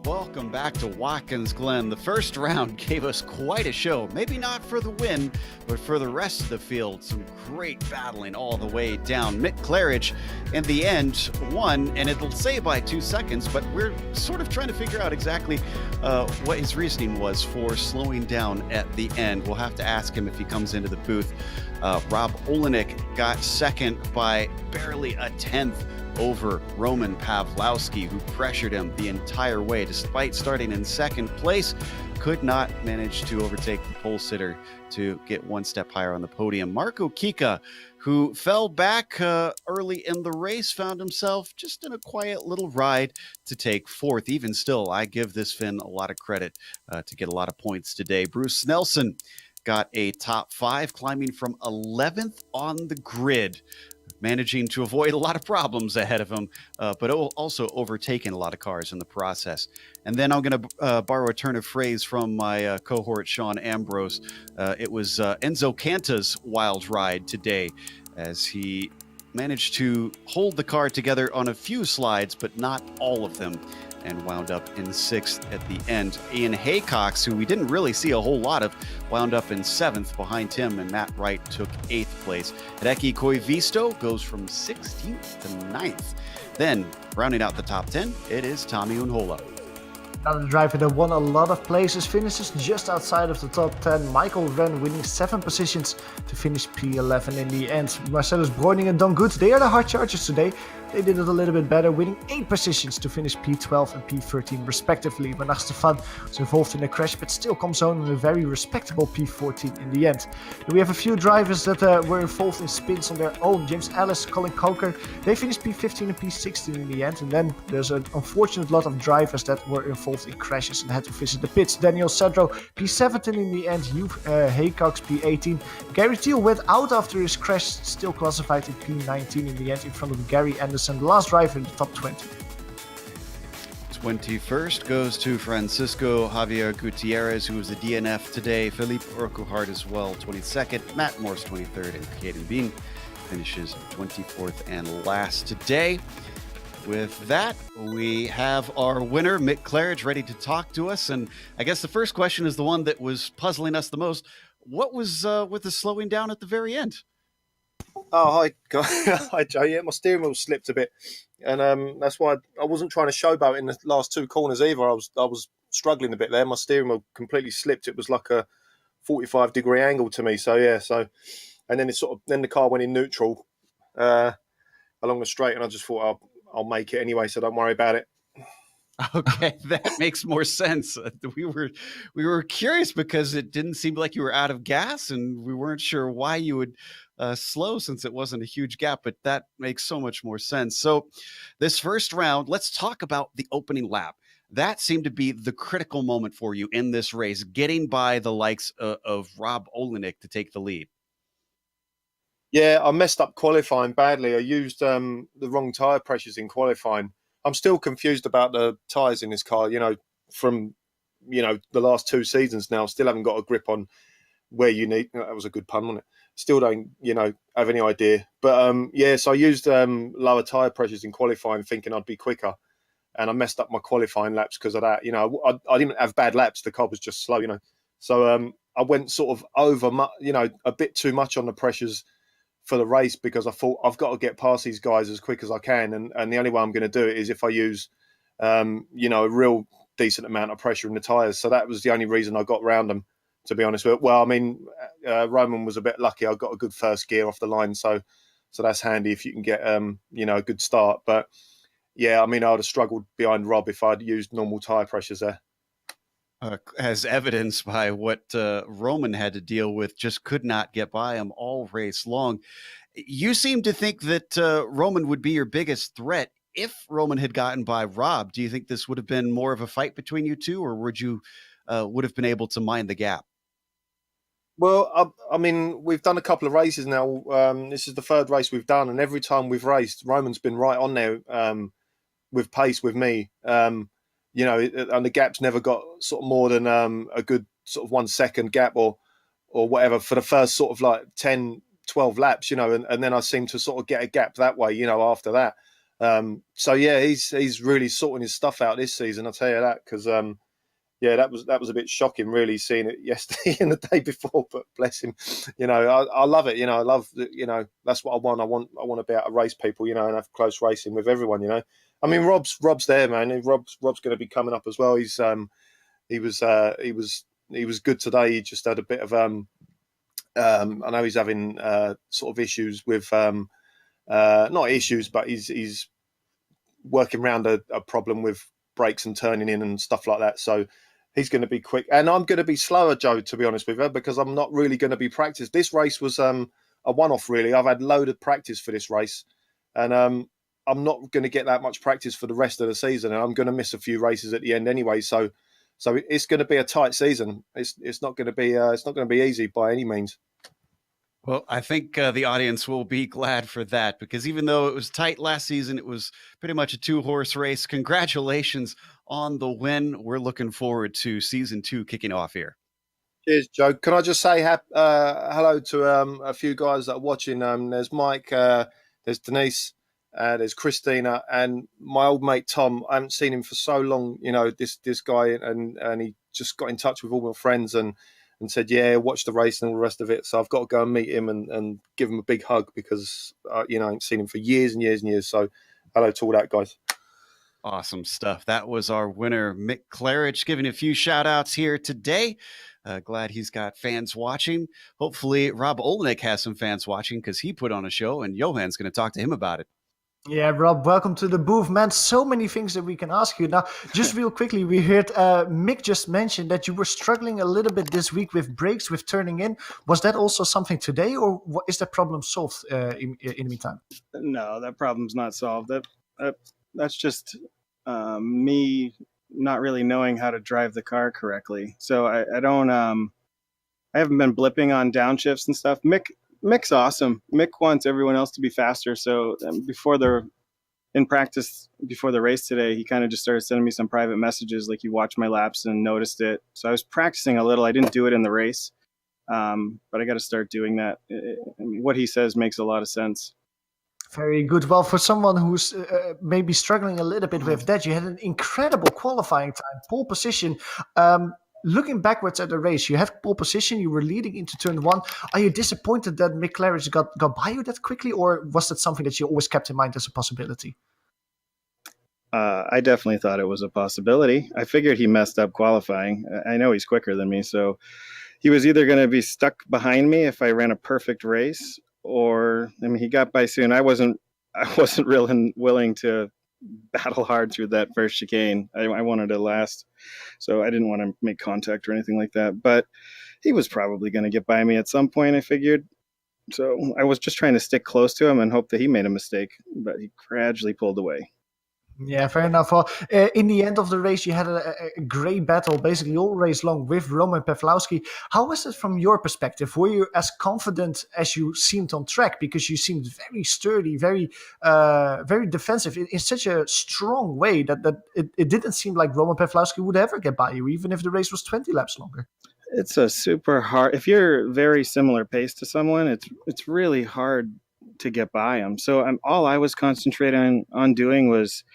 Speaker 2: welcome back to Watkins Glen. The first round gave us quite a show. Maybe not for the win, but for the rest of the field. Some great battling all the way down. Mick Claridge, in the end, won, and it'll say by 2 seconds, but we're sort of trying to figure out exactly what his reasoning was for slowing down at the end. We'll have to ask him if he comes into the booth. Rob Olenek got second by barely a tenth over Roman Pawlowski, who pressured him the entire way. Despite starting in second place, could not manage to overtake the pole sitter to get one step higher on the podium. Marco Kika, who fell back early in the race, found himself just in a quiet little ride to take fourth. Even still, I give this Finn a lot of credit to get a lot of points today. Bruce Nelson got a top 5, climbing from 11th on the grid, managing to avoid a lot of problems ahead of him, but also overtaking a lot of cars in the process. And then I'm going to borrow a turn of phrase from my cohort, Sean Ambrose. It was Enzo Canta's wild ride today, as he managed to hold the car together on a few slides, but not all of them, and wound up in 6th at the end. Ian Haycox, who we didn't really see a whole lot of, wound up in 7th behind him, and Matt Wright took 8th place. Hideki Koivisto goes from 16th to 9th. Then, rounding out the top 10, it is Tommy Unhola.
Speaker 3: Another driver that won a lot of places finishes just outside of the top 10. Michael Wren winning 7 positions to finish P11 in the end. Marcellus Broining and Don Good, they are the hard chargers today. They did it a little bit better, winning 8 positions to finish P12 and P13 respectively. Manach Stefan was involved in a crash, but still comes home in a very respectable P14 in the end. Then we have a few drivers that were involved in spins on their own. James Ellis, Colin Coker, they finished P15 and P16 in the end. And then there's an unfortunate lot of drivers that were involved in crashes and had to visit the pits. Daniel Cedro, P17 in the end. Hugh Haycox, P18. Gary Thiel went out after his crash, still classified in P19 in the end, in front of Gary Anderson, the last driver in the top 20.
Speaker 2: 21st goes to Francisco Javier Gutierrez, who was a DNF today. Philippe Urquhart as well, 22nd. Matt Morse, 23rd. And Caden Bean finishes 24th and last today. With that, we have our winner, Mick Claridge, ready to talk to us. And I guess the first question is the one that was puzzling us the most. What was with the slowing down at the very end?
Speaker 4: Oh, hi Joe. Yeah, my steering wheel slipped a bit, and that's why I wasn't trying to showboat in the last 2 corners either. I was struggling a bit there. My steering wheel completely slipped. It was like a 45-degree angle to me. So yeah, and then then the car went in neutral along the straight, and I just thought I'll make it anyway, so don't worry about it.
Speaker 2: Okay, that makes more sense. We were curious because it didn't seem like you were out of gas, and we weren't sure why you would slow since it wasn't a huge gap, but that makes so much more sense. So this first round, let's talk about the opening lap. That seemed to be the critical moment for you in this race, getting by the likes of Rob Olenek to take the lead.
Speaker 4: Yeah, I messed up qualifying badly. I used the wrong tyre pressures in qualifying. I'm still confused about the tyres in this car, from, the last 2 seasons now. Still haven't got a grip on where you need. That was a good pun, wasn't it? Still don't, have any idea. But, so I used lower tyre pressures in qualifying thinking I'd be quicker. And I messed up my qualifying laps because of that. I didn't have bad laps. The car was just slow, So I went sort of over, a bit too much on the pressures for the race because I thought I've got to get past these guys as quick as I can. And the only way I'm going to do it is if I use, a real decent amount of pressure in the tyres. So that was the only reason I got around them, to be honest with it. Well, I mean, Roman was a bit lucky. I got a good first gear off the line. So that's handy if you can get, a good start. But yeah, I mean, I would have struggled behind Rob if I'd used normal tyre pressures there.
Speaker 2: As evidenced by what Roman had to deal with, just could not get by him all race long. You seem to think that Roman would be your biggest threat. If Roman had gotten by Rob, do you think this would have been more of a fight between you two, or would you would have been able to mind the gap?
Speaker 4: Well, I mean, we've done a couple of races now. This is the 3rd race we've done, and every time we've raced, Roman's been right on there with pace with me. And the gap's never got sort of more than a good sort of 1 second gap or whatever for the first sort of like 10, 12 laps, and then I seem to sort of get a gap that way, after that. So yeah, he's really sorting his stuff out this season. I'll tell you that, because yeah, that was a bit shocking, really, seeing it yesterday and the day before. But bless him, I love it. I love that. That's what I want. I want to be able to race people, and have close racing with everyone. I mean, Rob's there, man. Rob's going to be coming up as well. He was good today. He just had a bit of I know he's having sort of issues with not issues, but he's working around a problem with brakes and turning in and stuff like that. So he's going to be quick, and I'm going to be slower, Joe, to be honest with you, because I'm not really going to be practiced. This race was a one-off, really. I've had load of practice for this race, and I'm not going to get that much practice for the rest of the season, and I'm going to miss a few races at the end anyway. So it's going to be a tight season. It's not going to be easy by any means.
Speaker 2: Well, I think the audience will be glad for that, because even though it was tight last season, it was pretty much a 2-horse race. Congratulations on the win. We're looking forward to season 2 kicking off here.
Speaker 4: Cheers, Joe. Can I just say hello to a few guys that are watching? There's Mike, there's Denise, there's Christina, and my old mate Tom. I haven't seen him for so long. This guy, and he just got in touch with all my friends and said, yeah, watch the race and all the rest of it. So I've got to go and meet him and give him a big hug, because, I ain't seen him for years and years and years. So hello to all that, guys.
Speaker 2: Awesome stuff. That was our winner, Mick Claridge, giving a few shout outs here today. Glad he's got fans watching. Hopefully Rob Olenek has some fans watching, because he put on a show and Johan's going to talk to him about it.
Speaker 3: Yeah, Rob, welcome to the booth, man. So many things that we can ask you. Now, just real quickly, we heard Mick just mention that you were struggling a little bit this week with brakes, with turning in. Was that also something today, or is that problem solved in the meantime?
Speaker 5: No, that problem's not solved. That's just me not really knowing how to drive the car correctly. So I don't I haven't been blipping on downshifts and stuff. Mick's awesome. Mick wants everyone else to be faster. So before the race today, he kind of just started sending me some private messages, like he watched my laps and noticed it. So I was practicing a little. I didn't do it in the race, but I got to start doing that. I mean, what he says makes a lot of sense.
Speaker 3: Very good. Well, for someone who's maybe struggling a little bit with that, you had an incredible qualifying time, pole position. Looking backwards at the race, you had pole position, you were leading into turn 1. Are you disappointed that Mick Claridge got by you that quickly, or was that something that you always kept in mind as a possibility?
Speaker 5: I definitely thought it was a possibility. I figured he messed up qualifying. I know he's quicker than me, so he was either going to be stuck behind me if I ran a perfect race, or, I mean, he got by soon. I wasn't really willing to battle hard through that first chicane. I wanted to last, so I didn't want to make contact or anything like that. But he was probably going to get by me at some point, I figured. So I was just trying to stick close to him and hope that he made a mistake, but he gradually pulled away.
Speaker 3: Yeah, fair enough. Well, in the end of the race, you had a great battle, basically all race long, with Roman Pawlowski. How was it from your perspective? Were you as confident as you seemed on track? Because you seemed very sturdy, very defensive in such a strong way that it didn't seem like Roman Pawlowski would ever get by you, even if the race was 20 laps longer.
Speaker 5: It's a super hard. If you're very similar pace to someone, it's really hard to get by them. So all I was concentrating on doing was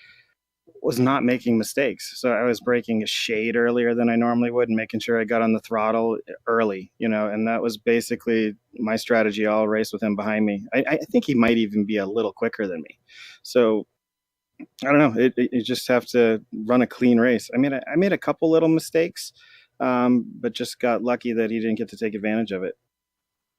Speaker 5: not making mistakes. So I was braking a shade earlier than I normally would and making sure I got on the throttle early, and that was basically my strategy all race with him behind me. I think he might even be a little quicker than me. So I don't know. You just have to run a clean race. I made a couple little mistakes, but just got lucky that he didn't get to take advantage of it.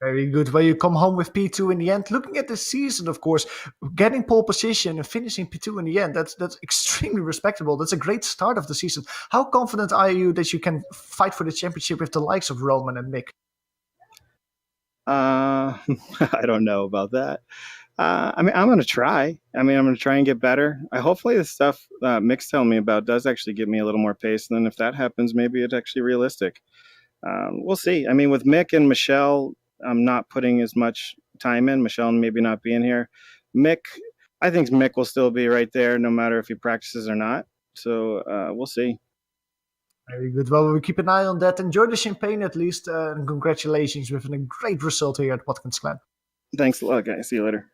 Speaker 3: Very good. Well, you come home with P2 in the end. Looking at the season, of course, getting pole position and finishing P2 in the end, that's extremely respectable. That's a great start of the season. How confident are you that you can fight for the championship with the likes of Roman and Mick?
Speaker 5: I don't know about that. I'm going to try. I'm going to try and get better. Hopefully the stuff Mick's telling me about does actually give me a little more pace. And then if that happens, maybe it's actually realistic. We'll see. With Mick and Michelle, I'm not putting as much time in. Michelle maybe not being here. I think Mick will still be right there no matter if he practices or not. So we'll see.
Speaker 3: Very good. Well, we'll keep an eye on that. Enjoy the champagne at least. And congratulations with a great result here at Watkins Glen.
Speaker 5: Thanks a lot, guys. See you later.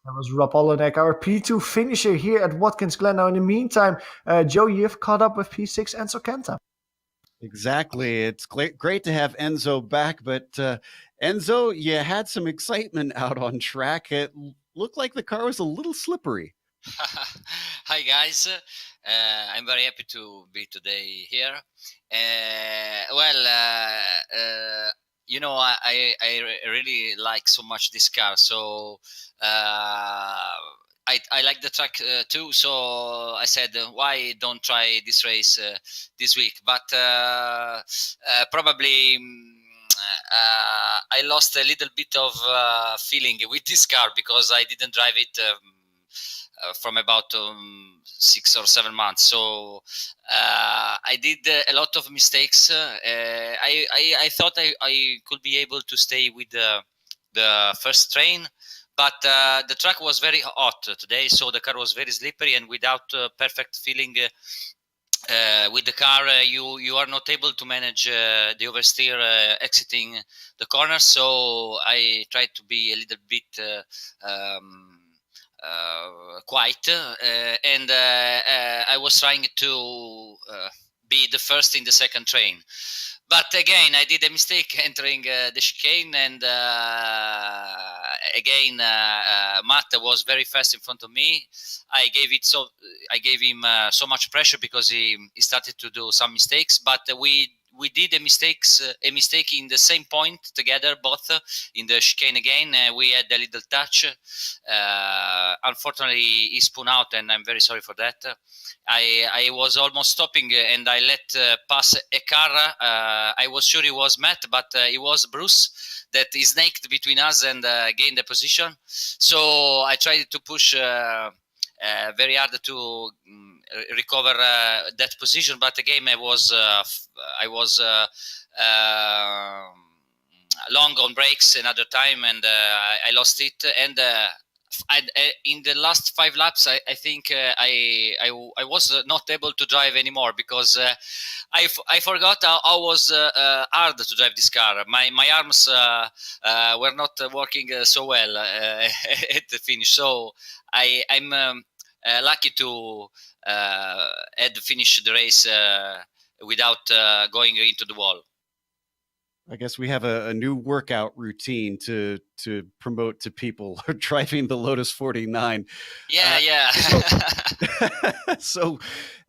Speaker 3: That was Rob Olenek, our P2 finisher here at Watkins Glen. Now, in the meantime, Joe, you've caught up with P6 Enzo Kenta.
Speaker 2: Exactly. It's great to have Enzo back, but Enzo, you had some excitement out on track. It looked like the car was a little slippery.
Speaker 6: Hi guys, I'm very happy to be today here. I really like so much this car, so I like the track too. So I said, why don't try this race this week? But probably. I lost a little bit of feeling with this car because I didn't drive it from about 6 or 7 months. So I did a lot of mistakes. I thought I could be able to stay with the first train, but the track was very hot today, so the car was very slippery, and without perfect feeling with the car, you are not able to manage the oversteer exiting the corner. So I tried to be a little bit quiet, and I was trying to be the first in the second train. But again, I did a mistake entering the chicane, and again, Matt was very fast in front of me. I gave him so much pressure because he started to do some mistakes. But we did a mistake in the same point together, both in the chicane again. We had a little touch. Unfortunately, he spun out, and I'm very sorry for that. I was almost stopping, and I let pass a car. I was sure it was Matt, but it was Bruce that is snaked between us and gained the position. So I tried to push very hard to recover that position, but again I was long on brakes another time, and I lost it. And in the last 5 laps, I think I was not able to drive anymore because I forgot how was hard to drive this car. My arms were not working so well at the finish. So I'm lucky to had finished the race without going into the wall.
Speaker 2: I guess we have a new workout routine to promote to people driving the Lotus 49.
Speaker 6: Yeah.
Speaker 2: So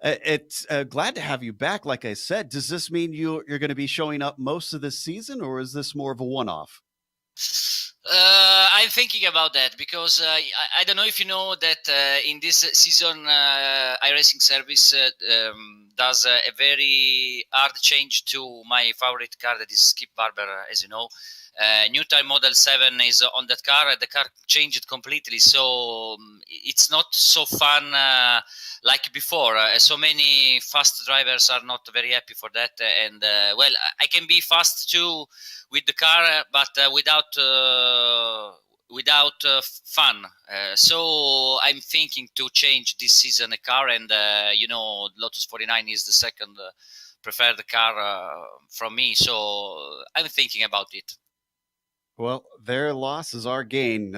Speaker 2: it's glad to have you back. Like I said, does this mean you're going to be showing up most of the season, or is this more of a one-off?
Speaker 6: I'm thinking about that because I don't know if you know that in this season iRacing service does a very hard change to my favorite car, that is Skip Barber, as you know. New time model 7 is on that car. The car changed completely, so it's not so fun like before. So many fast drivers are not very happy for that, and I can be fast too with the car, but without fun. So I'm thinking to change this season a car, and Lotus 49 is the second preferred car from me, so I'm thinking about it.
Speaker 2: Well, their loss is our gain.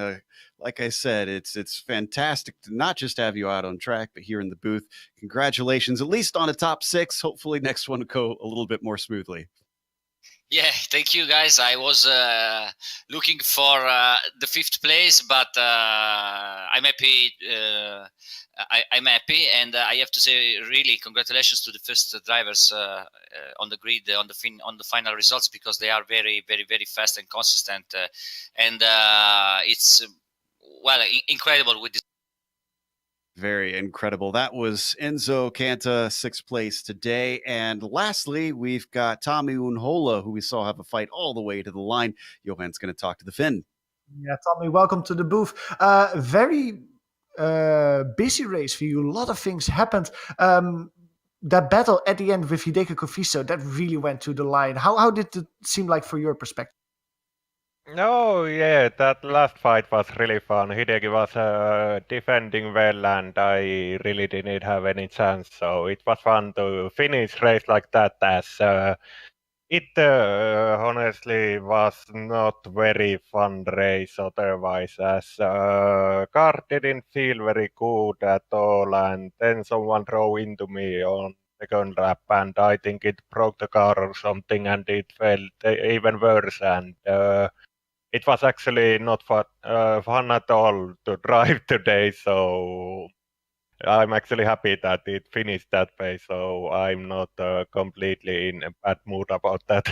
Speaker 2: Like I said, it's fantastic to not just have you out on track, but here in the booth. Congratulations, at least on a top 6. Hopefully next one will go a little bit more smoothly.
Speaker 6: Yeah, thank you, guys. I was looking for the 5th place, but I'm happy. I'm happy, and I have to say, really, congratulations to the first drivers on the grid on the final results, because they are very, very, very fast and consistent, and it's incredible with this.
Speaker 2: Very incredible. That was Enzo Kenta, 6th place today. And lastly, we've got Tommy Unhola, who we saw have a fight all the way to the line. Johan's going to talk to the Finn.
Speaker 3: Yeah, Tommy, welcome to the booth. Very busy race for you. A lot of things happened. That battle at the end with Hideki Kofiso, that really went to the line. How did it seem like for your perspective?
Speaker 7: Oh yeah, that last fight was really fun. Hideki was defending well, and I really didn't have any chance. So it was fun to finish race like that as It honestly was not very fun race otherwise, as car didn't feel very good at all, and then someone drove into me on second lap, and I think it broke the car or something, and it felt even worse, and it was actually not fun at all to drive today, so I'm actually happy that it finished that way, so I'm not completely in a bad mood about that.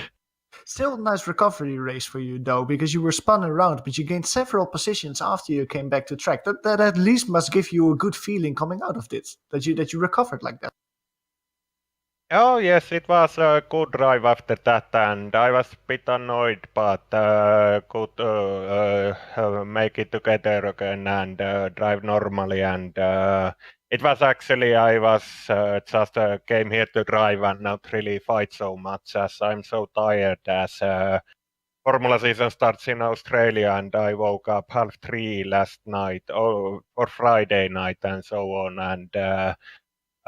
Speaker 3: Still a nice recovery race for you, though, because you were spun around, but you gained several positions after you came back to track. That at least must give you a good feeling coming out of this, that you recovered like that.
Speaker 7: Oh yes, it was a good drive after that, and I was a bit annoyed, but could make it together again and drive normally. And it was actually I was just came here to drive and not really fight so much, as I'm so tired. As Formula season starts in Australia, and I woke up 3:30 last night, or Friday night, and so on, and.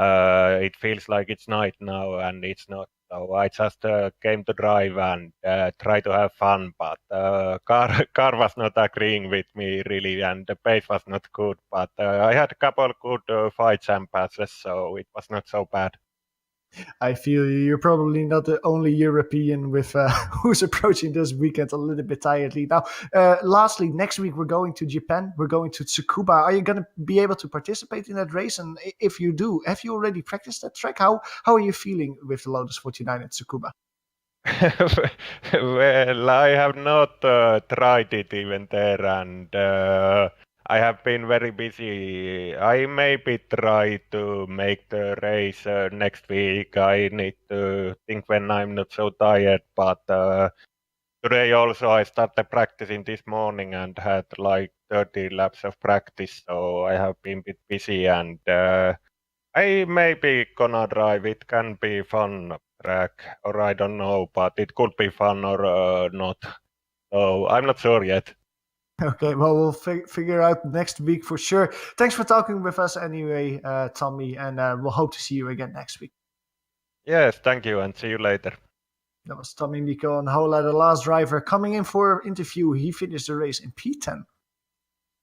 Speaker 7: It feels like it's night now, and it's not. So I just came to drive and try to have fun, but car was not agreeing with me really, and the pace was not good. But I had a couple of good fights and passes, so it was not so bad.
Speaker 3: I feel you're probably not the only European with who's approaching this weekend a little bit tiredly. Now, lastly, next week we're going to Japan. We're going to Tsukuba. Are you going to be able to participate in that race? And if you do, have you already practiced that track? How are you feeling with the Lotus 49 at Tsukuba?
Speaker 7: Well, I have not tried it even there, and I have been very busy. I maybe try to make the race next week. I need to think when I'm not so tired, but today also I started practicing this morning and had like 30 laps of practice, so I have been a bit busy, and I maybe gonna drive. It can be fun track, or I don't know, but it could be fun or not. So I'm not sure yet.
Speaker 3: Okay, well, we'll figure out next week for sure. Thanks for talking with us anyway, Tommy, and we'll hope to see you again next week.
Speaker 7: Yes, thank you, and see you later.
Speaker 3: That was Tommy Miko and Hola, the last driver, coming in for an interview. He finished the race in P10.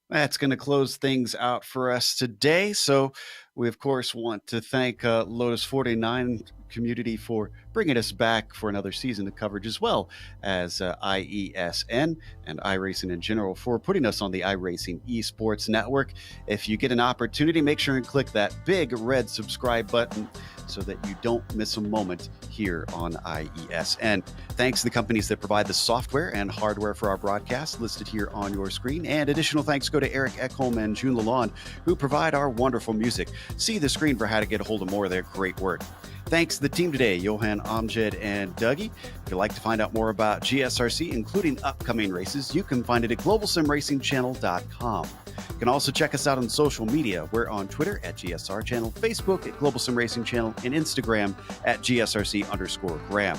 Speaker 2: That's going to close things out for us today. So we, of course, want to thank Lotus 49 community for bringing us back for another season of coverage, as well as IESN and iRacing in general for putting us on the iRacing esports network. If you get an opportunity, make sure and click that big red subscribe button so that you don't miss a moment here on IESN. Thanks to the companies that provide the software and hardware for our broadcast listed here on your screen. And additional thanks go to Eric Ekholm and June Lalonde, who provide our wonderful music. See the screen for how to get a hold of more of their great work. Thanks to the team today, Johan, Amjad, and Dougie. If you'd like to find out more about GSRC, including upcoming races, you can find it at globalsimracingchannel.com. You can also check us out on social media. We're on Twitter at GSR Channel, Facebook at Global Sim Racing Channel, and Instagram at GSRC_Graham.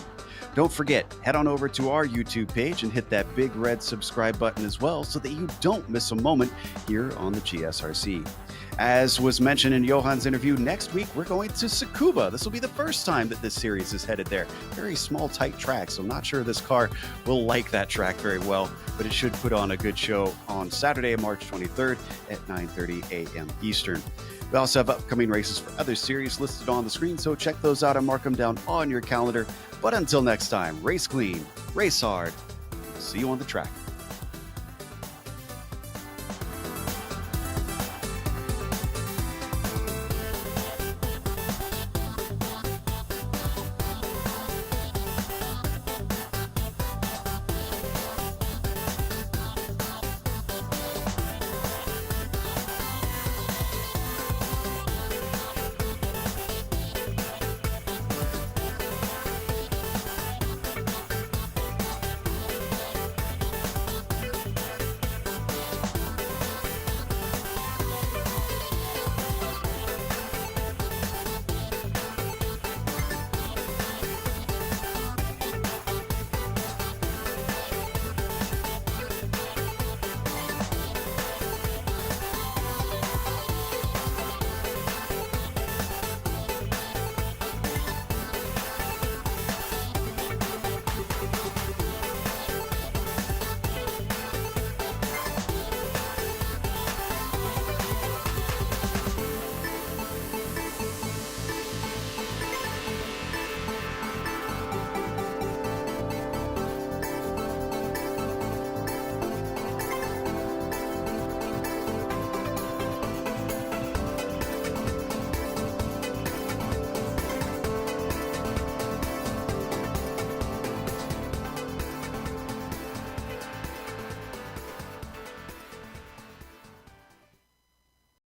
Speaker 2: Don't forget, head on over to our YouTube page and hit that big red subscribe button as well so that you don't miss a moment here on the GSRC. As was mentioned in Johan's interview, next week we're going to Tsukuba. This will be the first time that this series is headed there. Very small, tight track, so I'm not sure this car will like that track very well, but it should put on a good show on Saturday, March 23rd at 9:30 a.m. Eastern. We also have upcoming races for other series listed on the screen, so check those out and mark them down on your calendar. But until next time, race clean, race hard. See you on the track.